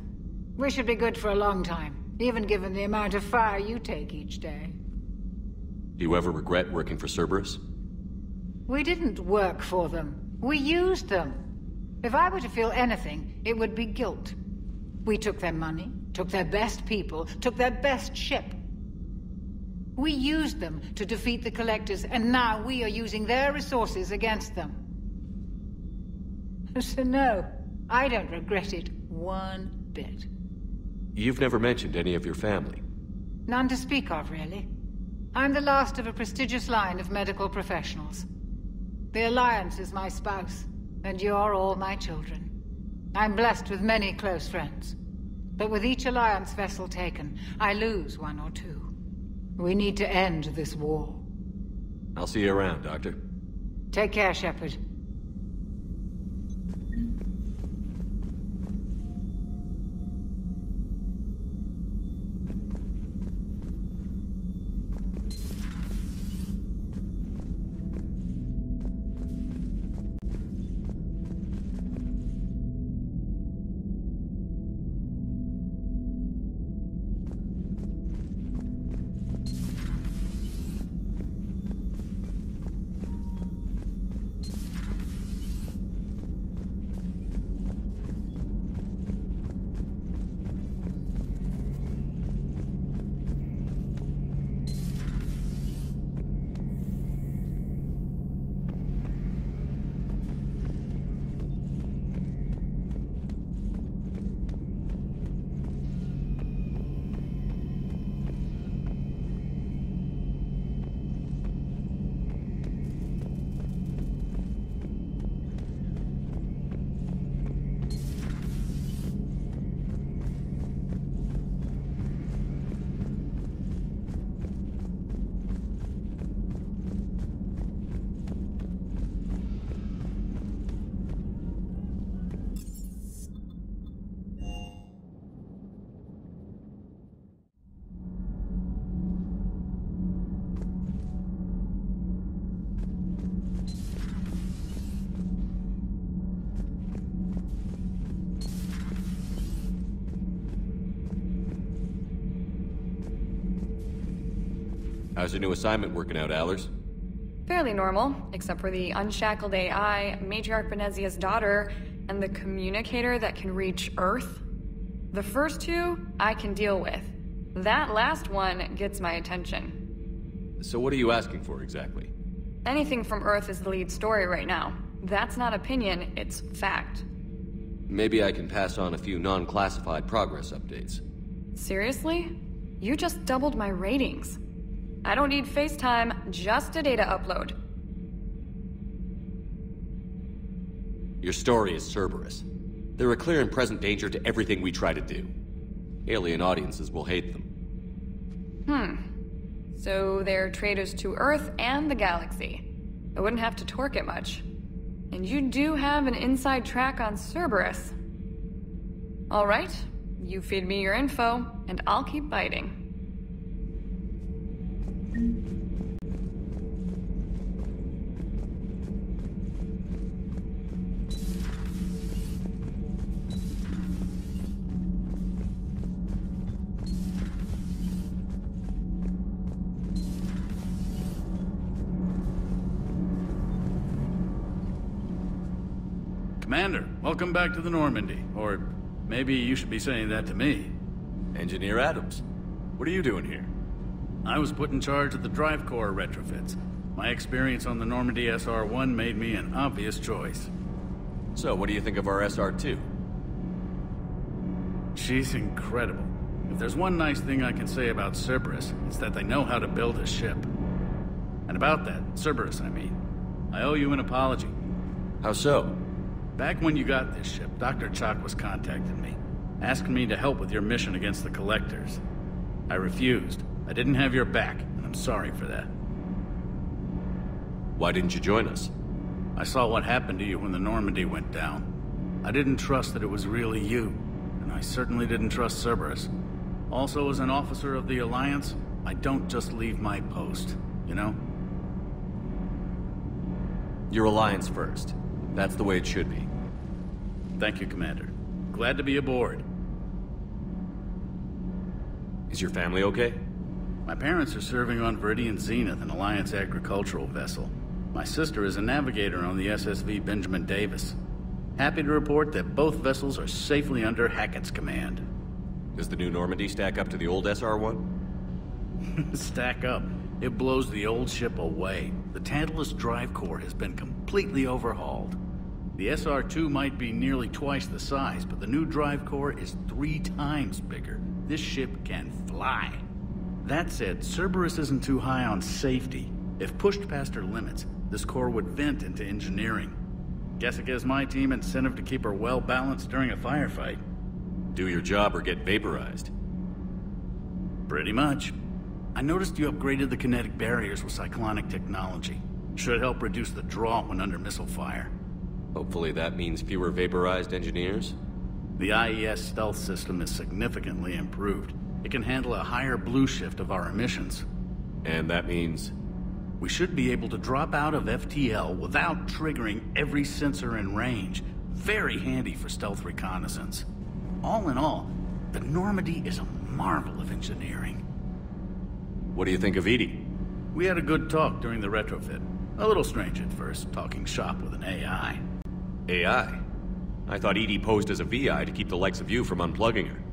We should be good for a long time, even given the amount of fire you take each day. Do you ever regret working for Cerberus? We didn't work for them. We used them. If I were to feel anything, it would be guilt. We took their money, took their best people, took their best ship. We used them to defeat the Collectors, and now we are using their resources against them. So no, I don't regret it one bit. You've never mentioned any of your family. None to speak of, really. I'm the last of a prestigious line of medical professionals. The Alliance is my spouse, and you're all my children. I'm blessed with many close friends. But with each Alliance vessel taken, I lose one or two. We need to end this war. I'll see you around, Doctor. Take care, Shepard. How's your new assignment working out, Allers? Fairly normal, except for the unshackled AI, Matriarch Venezia's daughter, and the communicator that can reach Earth. The first two, I can deal with. That last one gets my attention. So what are you asking for, exactly? Anything from Earth is the lead story right now. That's not opinion, it's fact. Maybe I can pass on a few non-classified progress updates. Seriously? You just doubled my ratings. I don't need FaceTime, just a data upload. Your story is Cerberus. They're a clear and present danger to everything we try to do. Alien audiences will hate them. So they're traitors to Earth and the galaxy. I wouldn't have to torque it much. And you do have an inside track on Cerberus. All right, you feed me your info, and I'll keep biting. Commander, welcome back to the Normandy. Or maybe you should be saying that to me. Engineer Adams, what are you doing here? I was put in charge of the drive core retrofits. My experience on the Normandy SR-1 made me an obvious choice. So, what do you think of our SR-2? She's incredible. If there's one nice thing I can say about Cerberus, it's that they know how to build a ship. And about that, Cerberus, I mean, I owe you an apology. How so? Back when you got this ship, Dr. Chakwas contacted me, asking me to help with your mission against the Collectors. I refused. I didn't have your back, and I'm sorry for that. Why didn't you join us? I saw what happened to you when the Normandy went down. I didn't trust that it was really you, and I certainly didn't trust Cerberus. Also, as an officer of the Alliance, I don't just leave my post, you know? Your Alliance first. That's the way it should be. Thank you, Commander. Glad to be aboard. Is your family okay? My parents are serving on Viridian Zenith, an Alliance agricultural vessel. My sister is a navigator on the SSV Benjamin Davis. Happy to report that both vessels are safely under Hackett's command. Does the new Normandy stack up to the old SR-1? Stack up. It blows the old ship away. The Tantalus drive core has been completely overhauled. The SR-2 might be nearly twice the size, but the new drive core is 3 times bigger. This ship can fly. That said, Cerberus isn't too high on safety. If pushed past her limits, this core would vent into engineering. Guess it gives my team incentive to keep her well balanced during a firefight. Do your job or get vaporized. Pretty much. I noticed you upgraded the kinetic barriers with cyclonic technology. Should help reduce the draw when under missile fire. Hopefully that means fewer vaporized engineers? The IES stealth system is significantly improved. It can handle a higher blue shift of our emissions. And that means? We should be able to drop out of FTL without triggering every sensor in range. Very handy for stealth reconnaissance. All in all, the Normandy is a marvel of engineering. What do you think of EDI? We had a good talk during the retrofit. A little strange at first, talking shop with an AI. AI? I thought EDI posed as a VI to keep the likes of you from unplugging her.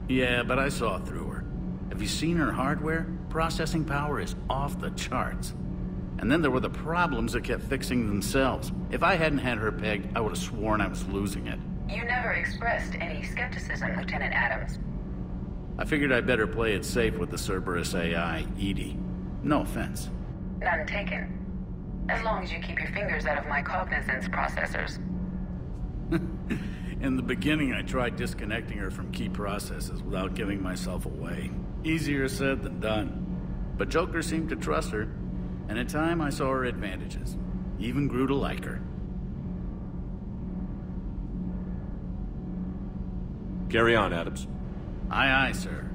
Yeah, but I saw through her. Have you seen her hardware? Processing power is off the charts. And then there were the problems that kept fixing themselves. If I hadn't had her pegged, I would have sworn I was losing it. You never expressed any skepticism, Lieutenant Adams. I figured I'd better play it safe with the Cerberus AI, EDI. No offense. None taken. As long as you keep your fingers out of my cognizance processors. In the beginning, I tried disconnecting her from key processes without giving myself away. Easier said than done. But Joker seemed to trust her, and in time I saw her advantages. Even grew to like her. Carry on, Adams. Aye, aye, sir.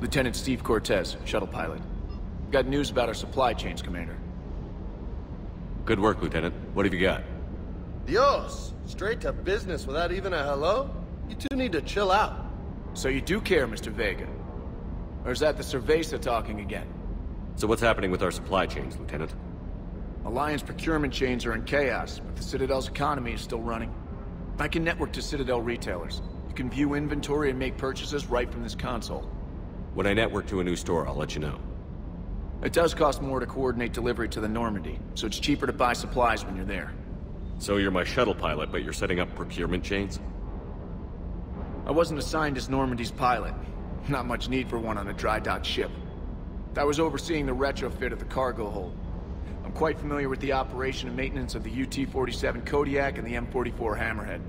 Lieutenant Steve Cortez, shuttle pilot. Got news about our supply chains, Commander. Good work, Lieutenant. What have you got? Dios! Straight to business without even a hello? You two need to chill out. So you do care, Mr. Vega? Or is that the Cerveza talking again? So what's happening with our supply chains, Lieutenant? Alliance procurement chains are in chaos, but the Citadel's economy is still running. I can network to Citadel retailers. You can view inventory and make purchases right from this console. When I network to a new store, I'll let you know. It does cost more to coordinate delivery to the Normandy, so it's cheaper to buy supplies when you're there. So you're my shuttle pilot, but you're setting up procurement chains? I wasn't assigned as Normandy's pilot. Not much need for one on a dry dock ship. I was overseeing the retrofit of the cargo hold. I'm quite familiar with the operation and maintenance of the UT-47 Kodiak and the M44 Hammerhead.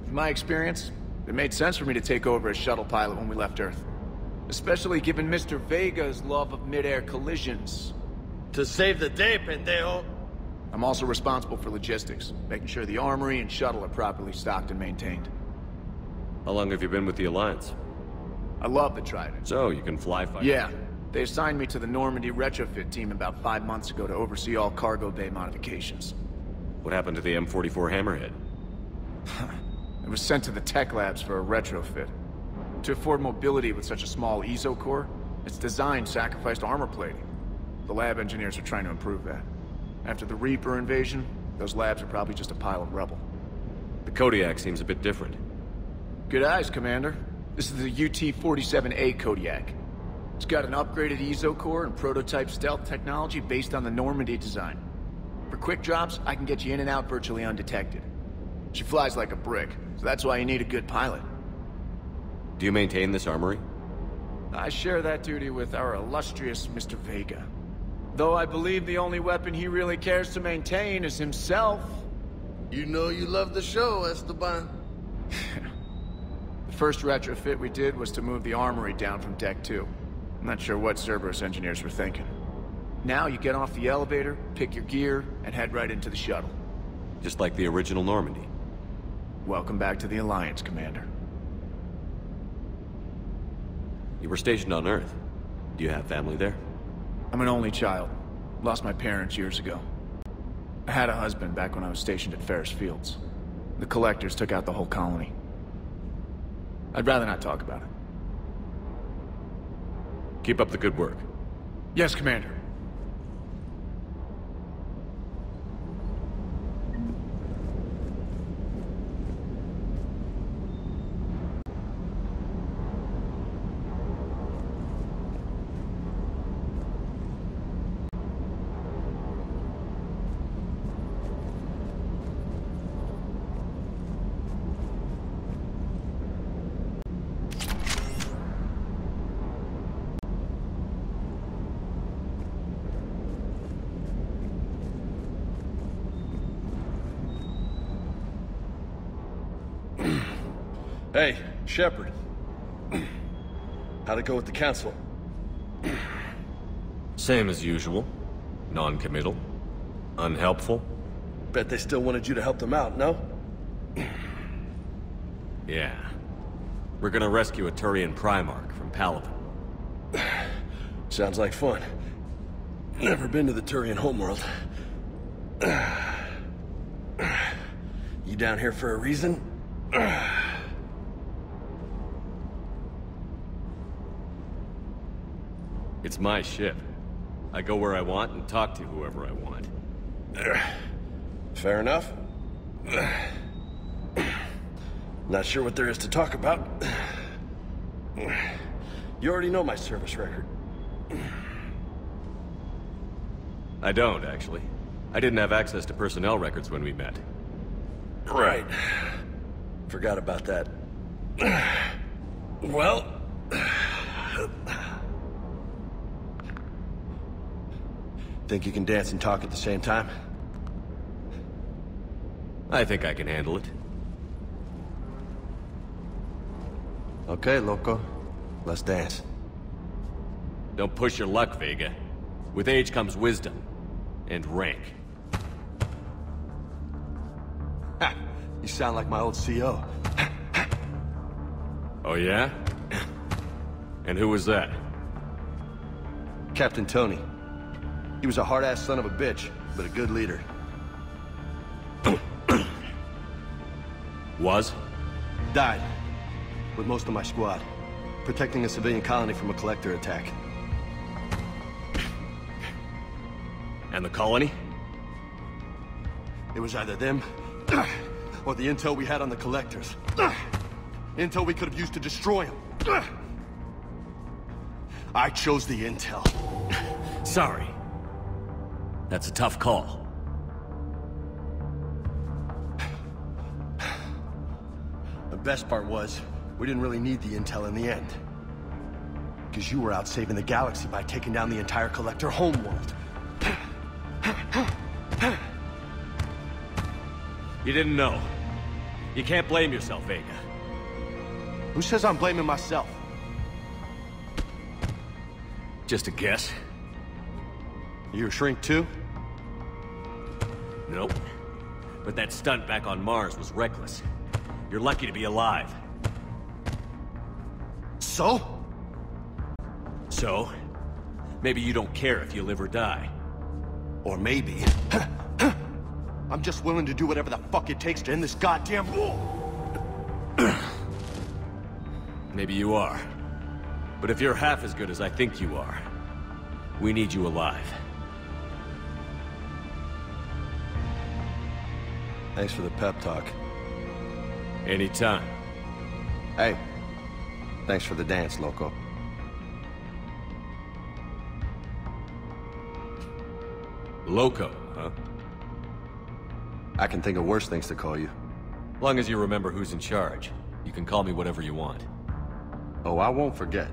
In my experience, it made sense for me to take over as shuttle pilot when we left Earth. Especially given Mr. Vega's love of mid-air collisions. To save the day, pendejo! I'm also responsible for logistics, making sure the armory and shuttle are properly stocked and maintained. How long have you been with the Alliance? I love the Trident. So, you can fly fighter? Yeah. They assigned me to the Normandy retrofit team about 5 months ago to oversee all cargo bay modifications. What happened to the M44 Hammerhead? It was sent to the tech labs for a retrofit. To afford mobility with such a small ESO core, its design sacrificed armor plating. The lab engineers are trying to improve that. After the Reaper invasion, those labs are probably just a pile of rubble. The Kodiak seems a bit different. Good eyes, Commander. This is the UT-47A Kodiak. It's got an upgraded ESO core and prototype stealth technology based on the Normandy design. For quick drops, I can get you in and out virtually undetected. She flies like a brick, so that's why you need a good pilot. Do you maintain this armory? I share that duty with our illustrious Mr. Vega. Though I believe the only weapon he really cares to maintain is himself. You know you love the show, Esteban. The first retrofit we did was to move the armory down from Deck 2. I'm not sure what Cerberus engineers were thinking. Now you get off the elevator, pick your gear, and head right into the shuttle. Just like the original Normandy. Welcome back to the Alliance, Commander. You were stationed on Earth. Do you have family there? I'm an only child. Lost my parents years ago. I had a husband back when I was stationed at Ferris Fields. The Collectors took out the whole colony. I'd rather not talk about it. Keep up the good work. Yes, Commander. Hey, Shepard. How'd it go with the Council? Same as usual. Non-committal. Unhelpful. Bet they still wanted you to help them out, no? Yeah. We're gonna rescue a Turian Primarch from Palaven. Sounds like fun. Never been to the Turian homeworld. You down here for a reason? It's my ship. I go where I want and talk to whoever I want. Fair enough. Not sure what there is to talk about. You already know my service record. I don't, actually. I didn't have access to personnel records when we met. Right. Forgot about that. Well... Think you can dance and talk at the same time? I think I can handle it. Okay, loco. Let's dance. Don't push your luck, Vega. With age comes wisdom. And rank. Ha! You sound like my old CO. Oh yeah? And who was that? Captain Tony. He was a hard-ass son of a bitch, but a good leader. Was? Died. With most of my squad. Protecting a civilian colony from a collector attack. And the colony? It was either them, or the intel we had on the collectors. Intel we could have used to destroy them. I chose the intel. Sorry. That's a tough call. The best part was, we didn't really need the intel in the end. Because you were out saving the galaxy by taking down the entire collector homeworld. You didn't know. You can't blame yourself, Vega. Who says I'm blaming myself? Just a guess. You're a shrink too? Nope. But that stunt back on Mars was reckless. You're lucky to be alive. So? So? Maybe you don't care if you live or die. Or maybe... I'm just willing to do whatever the fuck it takes to end this goddamn war! Maybe you are. But if you're half as good as I think you are, we need you alive. Thanks for the pep talk. Anytime. Hey, thanks for the dance, Loco. Loco, huh? I can think of worse things to call you. Long as you remember who's in charge, you can call me whatever you want. Oh, I won't forget.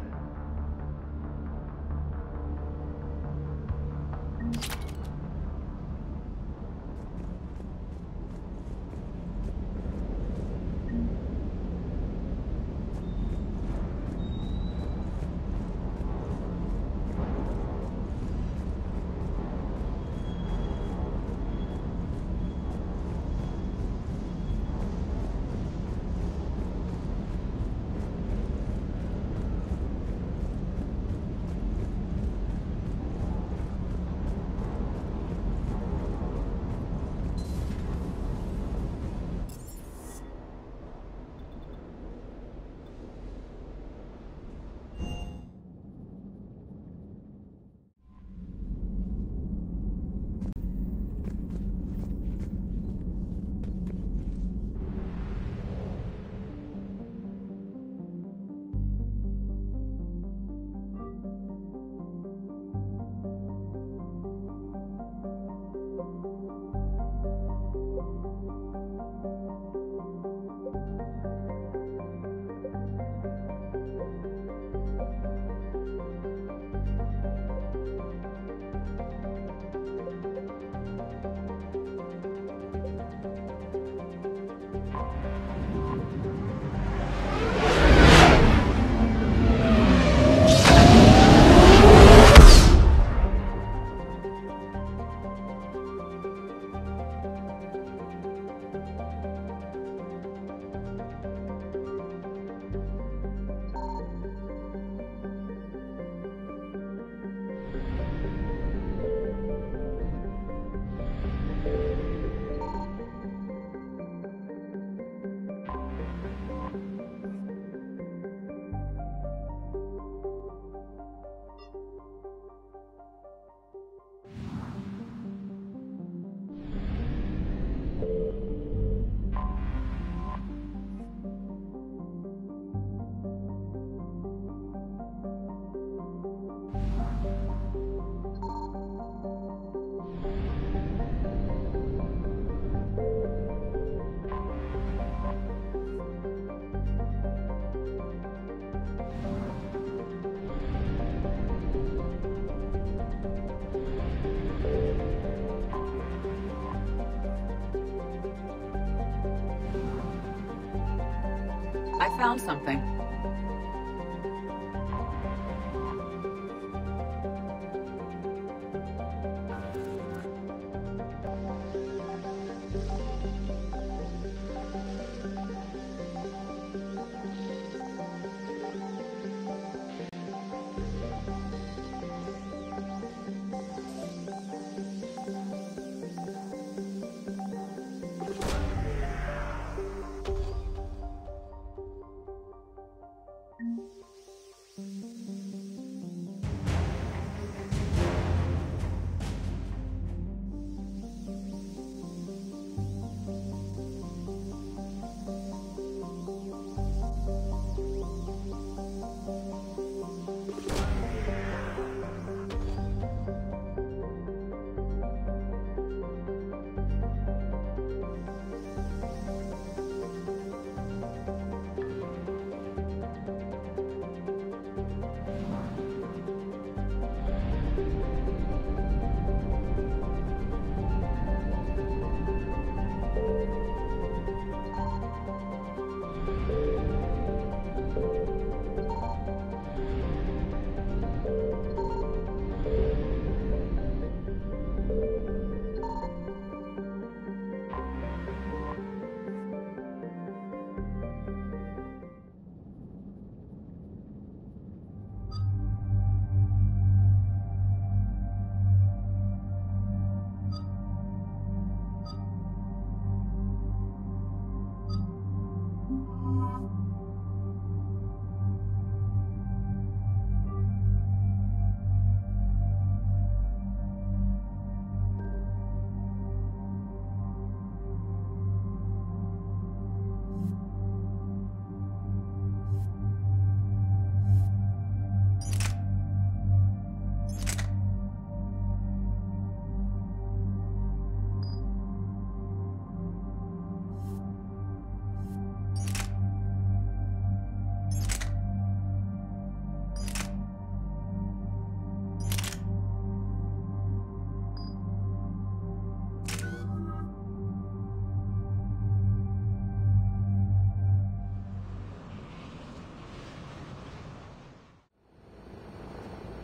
I found something.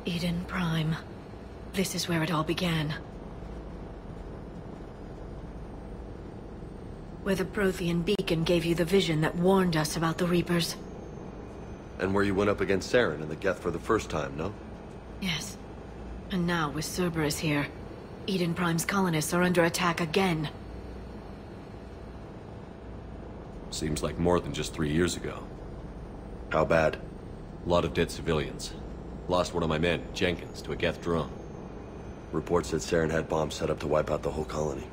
Eden Prime. This is where it all began. Where the Prothean beacon gave you the vision that warned us about the Reapers. And where you went up against Saren and the Geth for the first time, no? Yes. And now, with Cerberus here, Eden Prime's colonists are under attack again. Seems like more than just 3 years ago. How bad? A lot of dead civilians. Lost one of my men, Jenkins, to a Geth drone. Reports said Saren had bombs set up to wipe out the whole colony.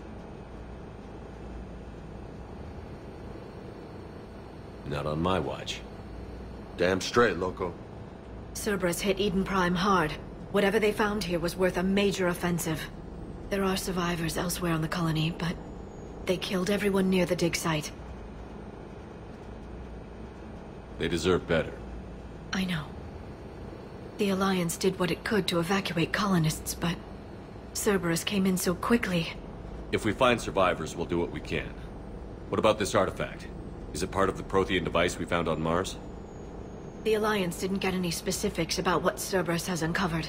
Not on my watch. Damn straight, loco. Cerberus hit Eden Prime hard. Whatever they found here was worth a major offensive. There are survivors elsewhere on the colony, but they killed everyone near the dig site. They deserve better. I know. The Alliance did what it could to evacuate colonists, but Cerberus came in so quickly. If we find survivors, we'll do what we can. What about this artifact? Is it part of the Prothean device we found on Mars? The Alliance didn't get any specifics about what Cerberus has uncovered.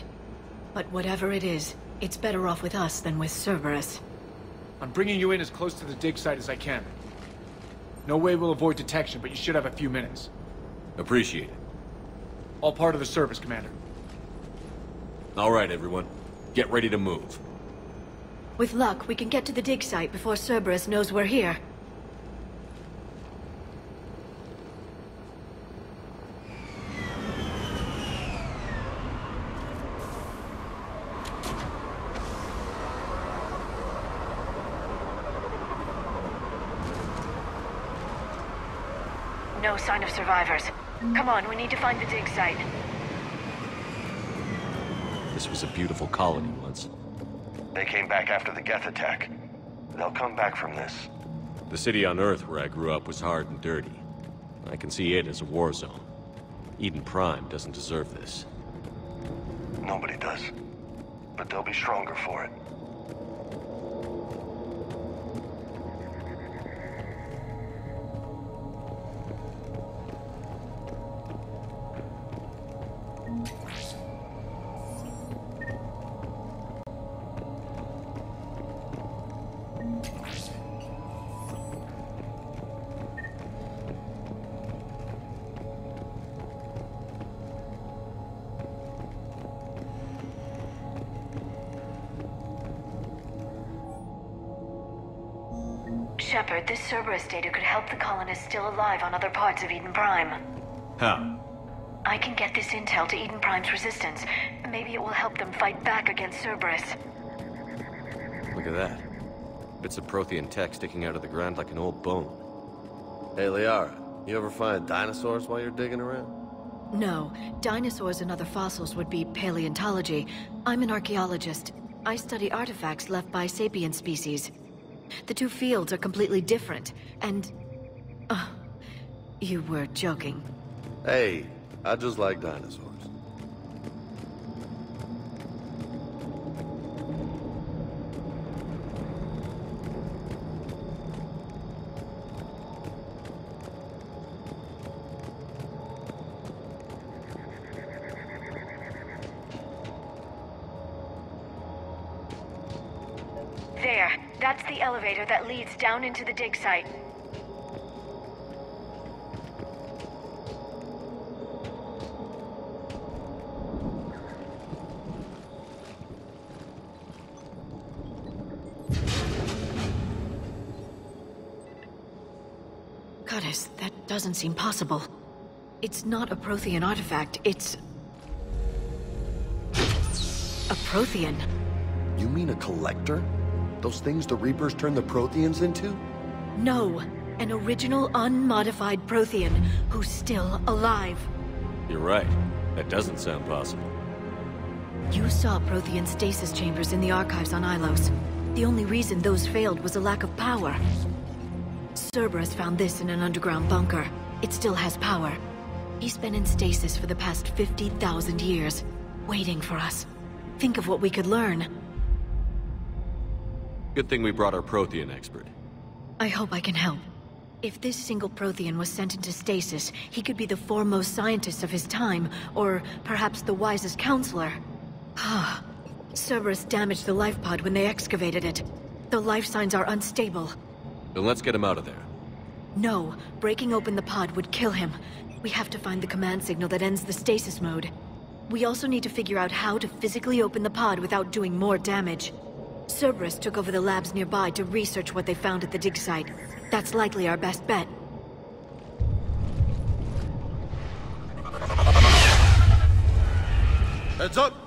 But whatever it is, it's better off with us than with Cerberus. I'm bringing you in as close to the dig site as I can. No way we'll avoid detection, but you should have a few minutes. Appreciate it. All part of the service, Commander. All right, everyone. Get ready to move. With luck, we can get to the dig site before Cerberus knows we're here. No sign of survivors. Come on, we need to find the dig site. This was a beautiful colony once. They came back after the Geth attack. They'll come back from this. The city on Earth where I grew up was hard and dirty. I can see it as a war zone. Eden Prime doesn't deserve this. Nobody does. But they'll be stronger for it. Shepard, this Cerberus data could help the colonists still alive on other parts of Eden Prime. How? I can get this intel to Eden Prime's resistance. Maybe it will help them fight back against Cerberus. Look at that. Bits of Prothean tech sticking out of the ground like an old bone. Hey, Liara, you ever find dinosaurs while you're digging around? No, dinosaurs and other fossils would be paleontology. I'm an archaeologist. I study artifacts left by sapient species. The two fields are completely different, and... you were joking. Hey, I just like dinosaurs. There. That's the elevator that leads down into the dig site. Goddess, that doesn't seem possible. It's not a Prothean artifact, it's... a Prothean. You mean a collector? Those things the Reapers turned the Protheans into? No, an original unmodified Prothean who's still alive. You're right. That doesn't sound possible. You saw Prothean stasis chambers in the archives on Ilos. The only reason those failed was a lack of power. Cerberus found this in an underground bunker. It still has power. He's been in stasis for the past 50,000 years, waiting for us. Think of what we could learn. Good thing we brought our Prothean expert. I hope I can help. If this single Prothean was sent into stasis, he could be the foremost scientist of his time, or perhaps the wisest counselor. Ah, Cerberus damaged the life pod when they excavated it. The life signs are unstable. Then let's get him out of there. No, breaking open the pod would kill him. We have to find the command signal that ends the stasis mode. We also need to figure out how to physically open the pod without doing more damage. Cerberus took over the labs nearby to research what they found at the dig site. That's likely our best bet. Heads up!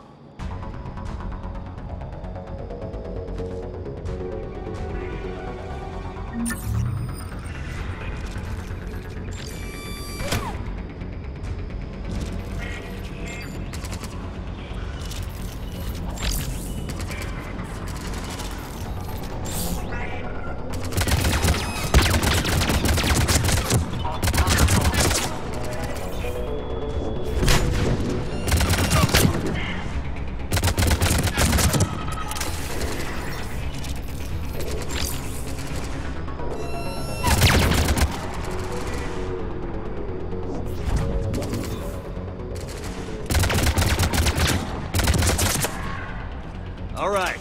All right.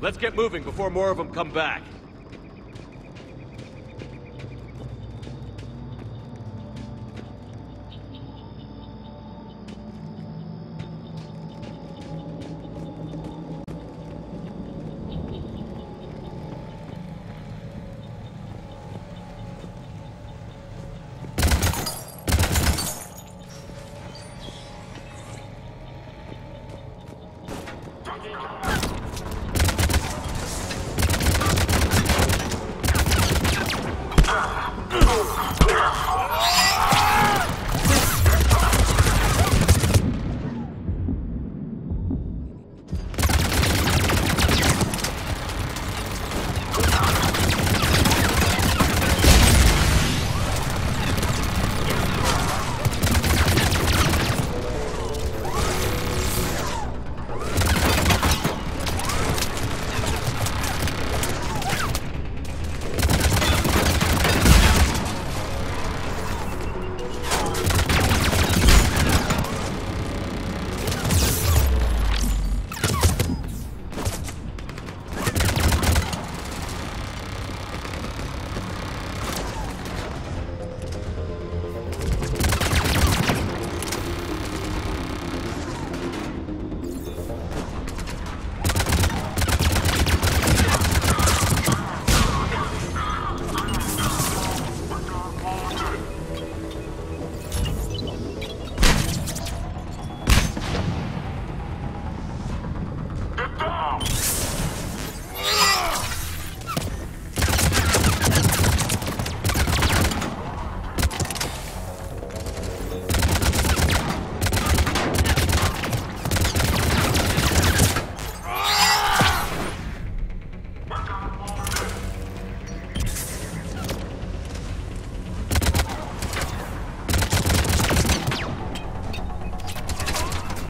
Let's get moving before more of them come back.